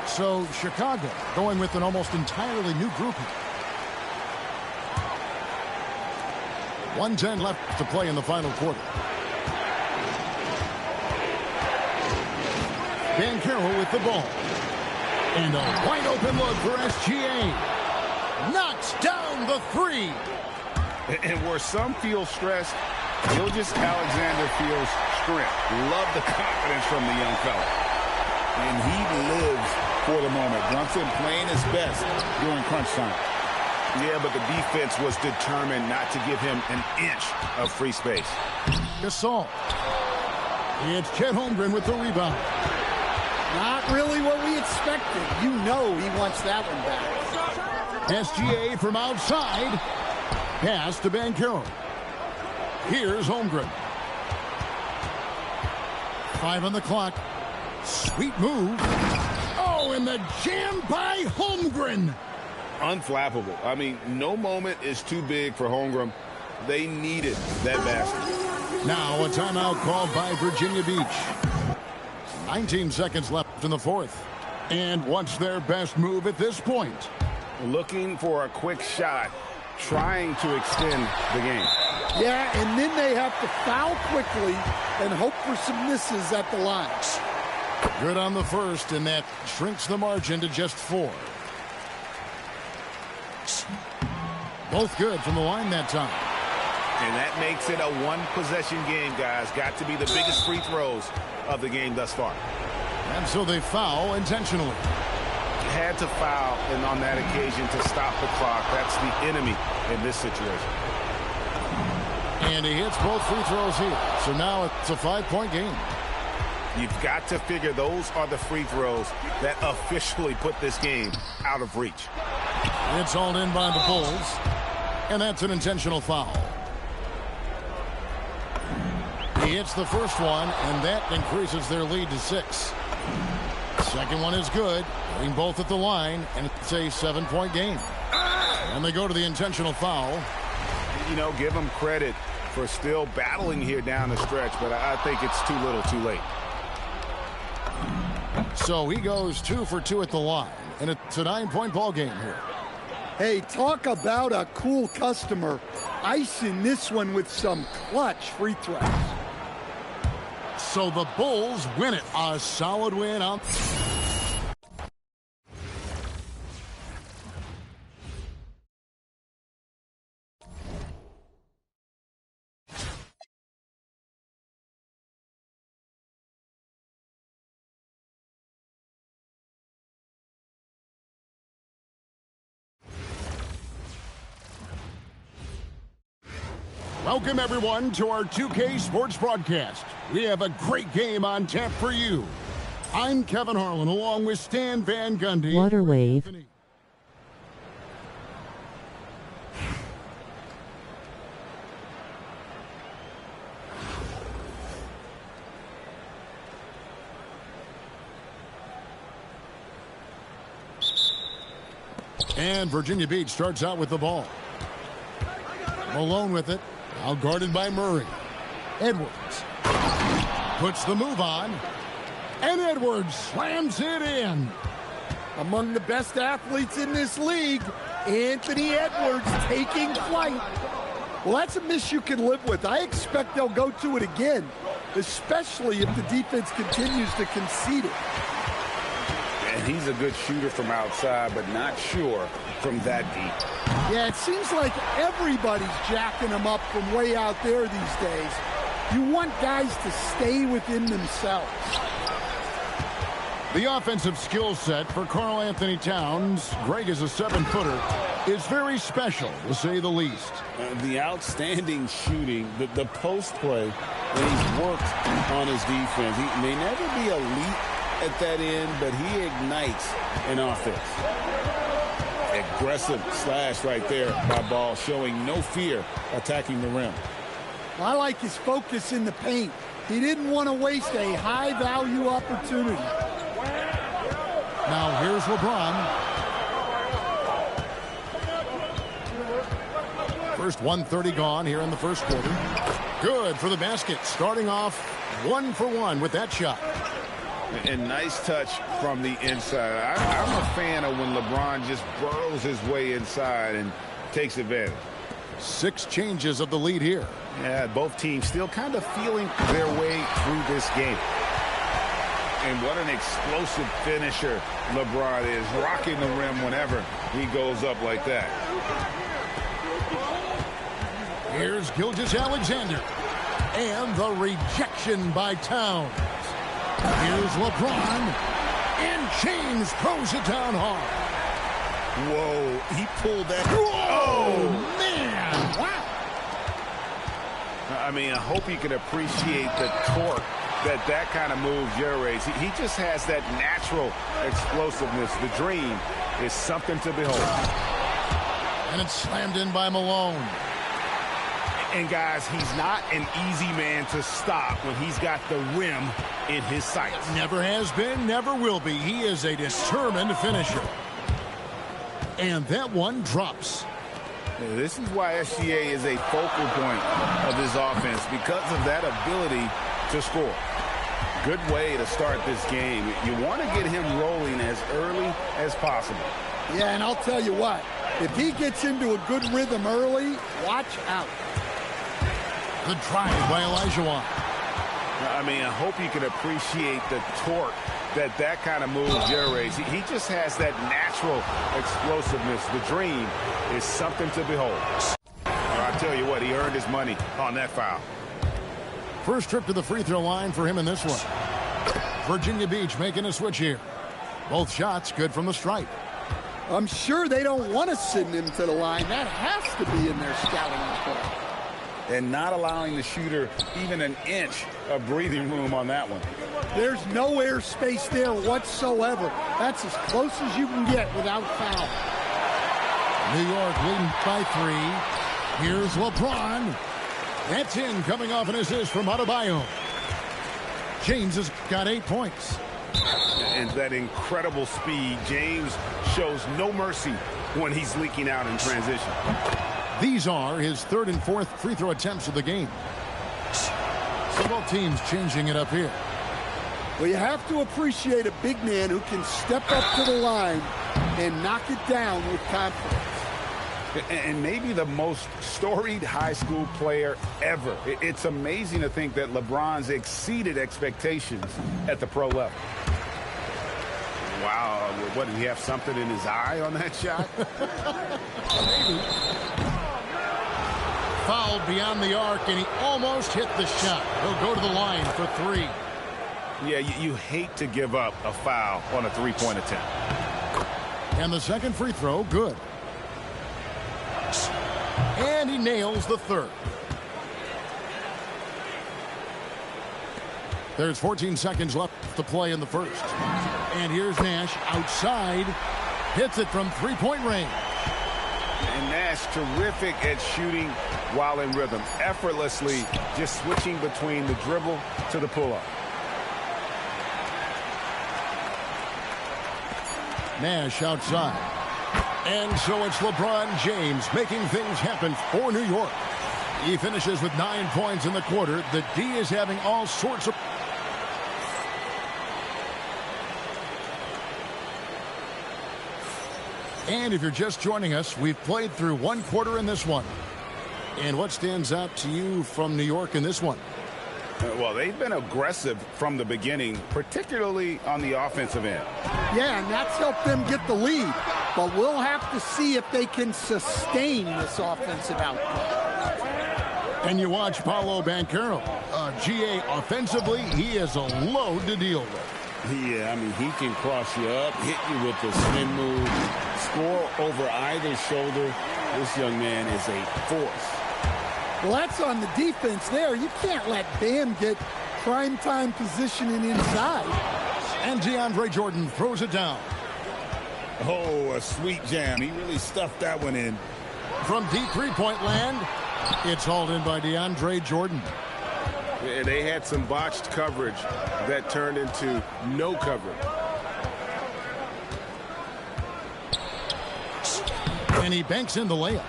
So Chicago going with an almost entirely new grouping. 1:10 left to play in the final quarter. Banchero with the ball. And a wide open look for SGA. Knocks down the 3. And where some feel stressed, Gilgeous-Alexander feels strength. Love the confidence from the young fella. And he lives for the moment. Brunson playing his best during crunch time. Yeah, but the defense was determined not to give him an inch of free space. Gasol. It's Chet Holmgren with the rebound. Not really what we expected. You know he wants that one back. SGA from outside. Pass to Banchero. Here's Holmgren. 5 on the clock. Sweet move. Oh, and the jam by Holmgren. Unflappable. I mean, no moment is too big for Holmgren. They needed that basket. Now a timeout called by Virginia Beach. 19 seconds left in the fourth. And what's their best move at this point? Looking for a quick shot, trying to extend the game. Yeah, and then they have to foul quickly and hope for some misses at the line. Good on the first, and that shrinks the margin to just 4. Both good from the line that time. And that makes it a one-possession game, guys. Got to be the biggest free throws of the game thus far. And so they foul intentionally. Had to foul and on that occasion to stop the clock. That's the enemy in this situation. And he hits both free throws here. So now it's a 5-point game. You've got to figure those are the free throws that officially put this game out of reach. It's hauled in by the Bulls. And that's an intentional foul. He hits the first one, and that increases their lead to 6. Second one is good. Hitting both at the line, and it's a 7-point game. And they go to the intentional foul. You know, give them credit for still battling here down the stretch, but I think it's too little too late. So he goes 2 for 2 at the line, and it's a 9-point ball game here. Hey, talk about a cool customer. Icing this one with some clutch free throws. So the Bulls win it. A solid win on. Welcome, everyone, to our 2K Sports broadcast. We have a great game on tap for you. I'm Kevin Harlan, along with Stan Van Gundy. Water wave. And Virginia Beach starts out with the ball. Malone with it. Now guarded by Murray. Edwards puts the move on. And Edwards slams it in. Among the best athletes in this league, Anthony Edwards taking flight. Well, that's a miss you can live with. I expect they'll go to it again, especially if the defense continues to concede it. And he's a good shooter from outside, but not sure from that deep. Yeah, it seems like everybody's jacking them up from way out there these days. You want guys to stay within themselves. The offensive skill set for Karl Anthony Towns, Greg is a 7-footer, is very special, to say the least. The outstanding shooting, the post play that he's worked on his defense. He may never be elite at that end, but he ignites an offense. Aggressive slash right there by Ball, showing no fear attacking the rim. I like his focus in the paint. He didn't want to waste a high-value opportunity. Now here's LeBron. First 1:30 gone here in the first quarter. Good for the basket. Starting off 1 for 1 with that shot. And nice touch from the inside. I'm a fan of when LeBron just burrows his way inside and takes advantage. 6 changes of the lead here. Yeah, both teams still kind of feeling their way through this game. And what an explosive finisher LeBron is, rocking the rim whenever he goes up like that. Here's Gilgeous-Alexander. And the rejection by Towns. Here's LeBron. And James throws it down hard. Whoa, he pulled that. Oh, man. Wow. I mean, I hope you can appreciate the torque that kind of move generates. He just has that natural explosiveness. The dream is something to behold. And it's slammed in by Malone. And, guys, he's not an easy man to stop when he's got the rim in his sights. Never has been, never will be. He is a determined finisher. And that one drops. This is why SGA is a focal point of this offense, because of that ability to score. Good way to start this game. You want to get him rolling as early as possible. Yeah, and I'll tell you what, if he gets into a good rhythm early, watch out. Good drive by Olajuwon. I mean, I hope you can appreciate the torque that kind of move generates. He just has that natural explosiveness. The dream is something to behold. I'll tell you what, he earned his money on that foul. First trip to the free throw line for him in this one. Virginia Beach making a switch here. Both shots good from the stripe. I'm sure they don't want to send him to the line. That has to be in their scouting report. And not allowing the shooter even an inch of breathing room on that one. There's no air space there whatsoever. That's as close as you can get without foul. New York leading by 3. Here's LeBron. That's in, coming off an assist from Adebayo. James has got 8 points. And that incredible speed. James shows no mercy when he's leaking out in transition. These are his 3rd and 4th free throw attempts of the game. So both teams changing it up here. Well, you have to appreciate a big man who can step up to the line and knock it down with confidence. And maybe the most storied high school player ever. It's amazing to think that LeBron's exceeded expectations at the pro level. Wow, what, did he have something in his eye on that shot? Maybe. Fouled beyond the arc, and he almost hit the shot. He'll go to the line for 3. Yeah, you hate to give up a foul on a three-point attempt. And the second free throw, good. And he nails the 3rd. There's 14 seconds left to play in the first. And here's Nash outside. Hits it from 3-point range. And Nash terrific at shooting while in rhythm. Effortlessly just switching between the dribble to the pull-up. Nash outside. And so it's LeBron James making things happen for New York. He finishes with 9 points in the quarter. The D is having all sorts of... And if you're just joining us, we've played through 1 quarter in this one. And what stands out to you from New York in this one? Well, they've been aggressive from the beginning, particularly on the offensive end. Yeah, and that's helped them get the lead. But we'll have to see if they can sustain this offensive output. And you watch Paolo Banchero. GA offensively, he is a load to deal with. Yeah, I mean, he can cross you up, hit you with the spin move, score over either shoulder. This young man is a force. Well, that's on the defense there. You can't let Bam get primetime positioning inside. And DeAndre Jordan throws it down. Oh, a sweet jam. He really stuffed that one in. From deep three-point land, it's hauled in by DeAndre Jordan. And they had some botched coverage that turned into no coverage. And he banks in the layup.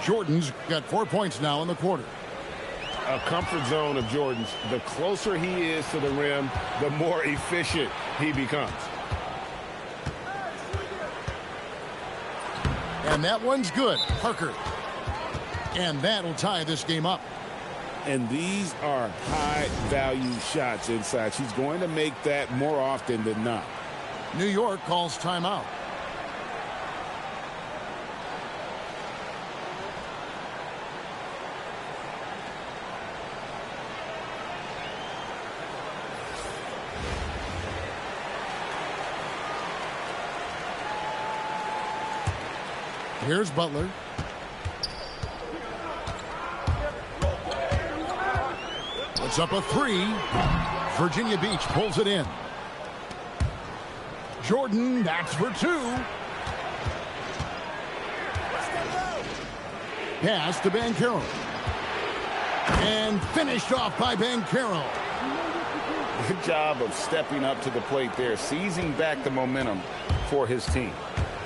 Jordan's got 4 points now in the quarter. A comfort zone of Jordan's. The closer he is to the rim, the more efficient he becomes. And that one's good. Parker. And that'll tie this game up. And these are high-value shots inside. She's going to make that more often than not. New York calls timeout. Here's Butler. Puts up a three. Virginia Beach pulls it in. Jordan, that's for two. Pass to Banchero. And finished off by Banchero. Good job of stepping up to the plate there, seizing back the momentum for his team.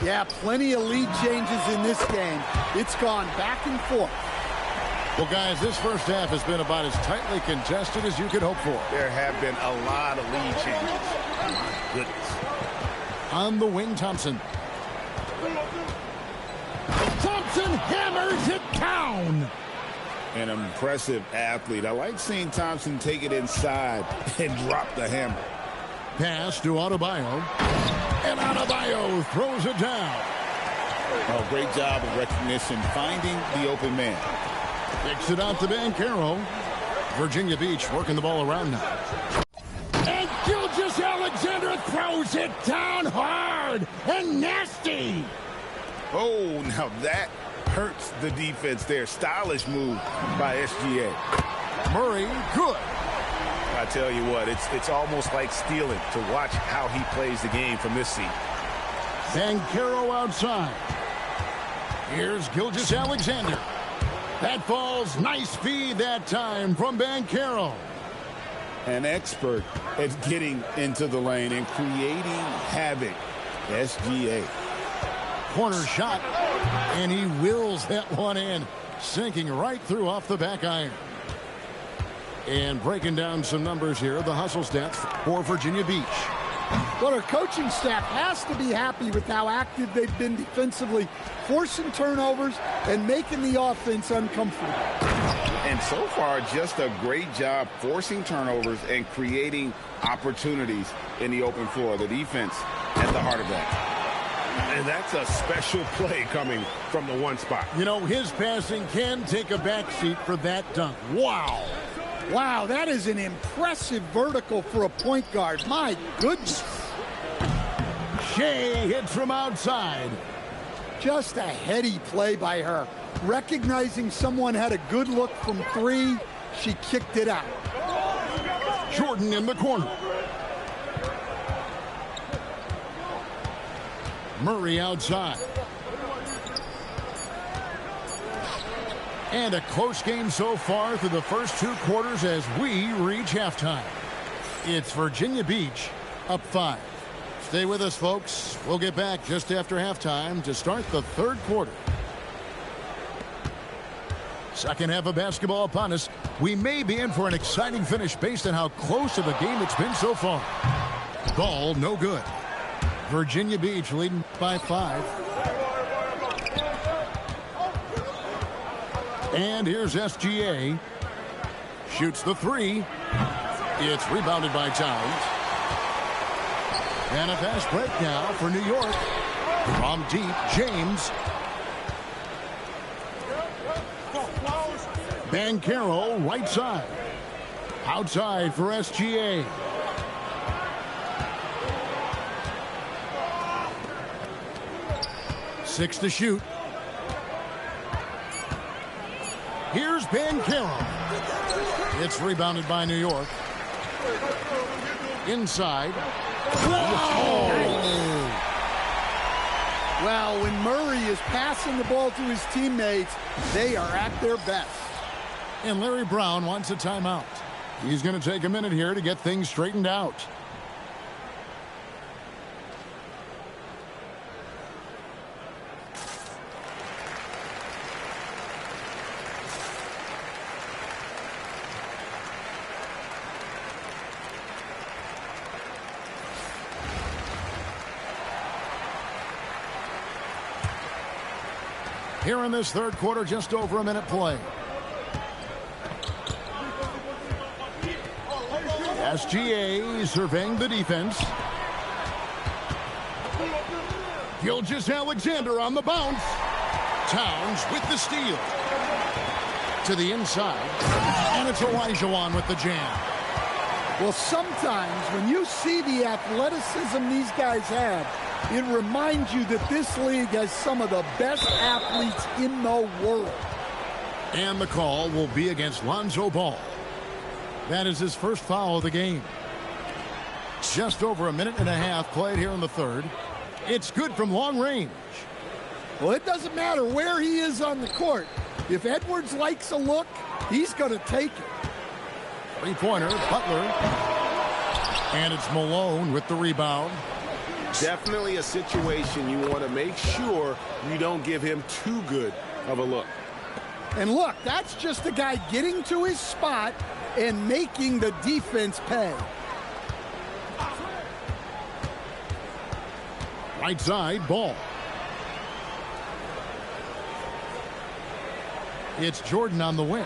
Yeah, plenty of lead changes in this game. It's gone back and forth. Well, guys, this first half has been about as tightly contested as you could hope for. There have been a lot of lead changes. My goodness. On the wing, Thompson. Thompson hammers it down. An impressive athlete. I like seeing Thompson take it inside and drop the hammer. Pass to Adebayo. And Adebayo throws it down. Oh, great job of recognition, finding the open man. Kicks it out to Banchero. Virginia Beach working the ball around now. And Gilgeous-Alexander throws it down hard and nasty. Oh, now that hurts the defense there. Stylish move by SGA. Murray, good. I tell you what, it's almost like stealing to watch how he plays the game from this seat. Banchero outside. Here's Gilgeous-Alexander. That falls. Nice feed that time from Banchero. An expert at getting into the lane and creating havoc. SGA. Corner shot. And he wills that one in. Sinking right through off the back iron. And breaking down some numbers here, the hustle stats for Virginia Beach. But our coaching staff has to be happy with how active they've been defensively, forcing turnovers and making the offense uncomfortable. And so far, just a great job forcing turnovers and creating opportunities in the open floor. The defense at the heart of that. And that's a special play coming from the one spot. You know, his passing can take a backseat for that dunk. Wow. Wow, that is an impressive vertical for a point guard. My goodness. Shea hits from outside. Just a heady play by her. Recognizing someone had a good look from three, she kicked it out. Jordan in the corner. Murray outside. And a close game so far through the first two quarters as we reach halftime. It's Virginia Beach up 5. Stay with us, folks. We'll get back just after halftime to start the third quarter. Second half of basketball upon us. We may be in for an exciting finish based on how close of a game it's been so far. Ball no good. Virginia Beach leading by 5. And here's SGA. Shoots the three. It's rebounded by Towns. And a fast break now for New York. From deep, James. Banchero right side. Outside for SGA. Six to shoot. Here's Banchero. It's rebounded by New York. Inside. Whoa! Well, when Murray is passing the ball to his teammates, they are at their best. And Larry Brown wants a timeout. He's going to take a minute here to get things straightened out. Here in this third quarter, just over a minute play. SGA surveying the defense. Gilgeous-Alexander on the bounce. Towns with the steal. To the inside. And it's Olajuwon with the jam. Well, sometimes when you see the athleticism these guys have, it reminds you that this league has some of the best athletes in the world. And the call will be against Lonzo Ball. That is his first foul of the game. Just over a minute and a half played here in the third. It's good from long range. Well, it doesn't matter where he is on the court. If Edwards likes a look, he's going to take it. Three-pointer, Butler. And it's Malone with the rebound. Definitely a situation you want to make sure you don't give him too good of a look. And look, that's just a guy getting to his spot and making the defense pay. Right side, Ball. It's Jordan on the wing.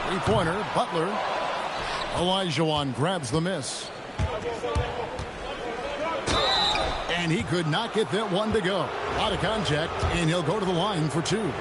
Three-pointer, Butler. Olajuwon grabs the miss. And he could not get that one to go. A lot of contact, and he'll go to the line for two.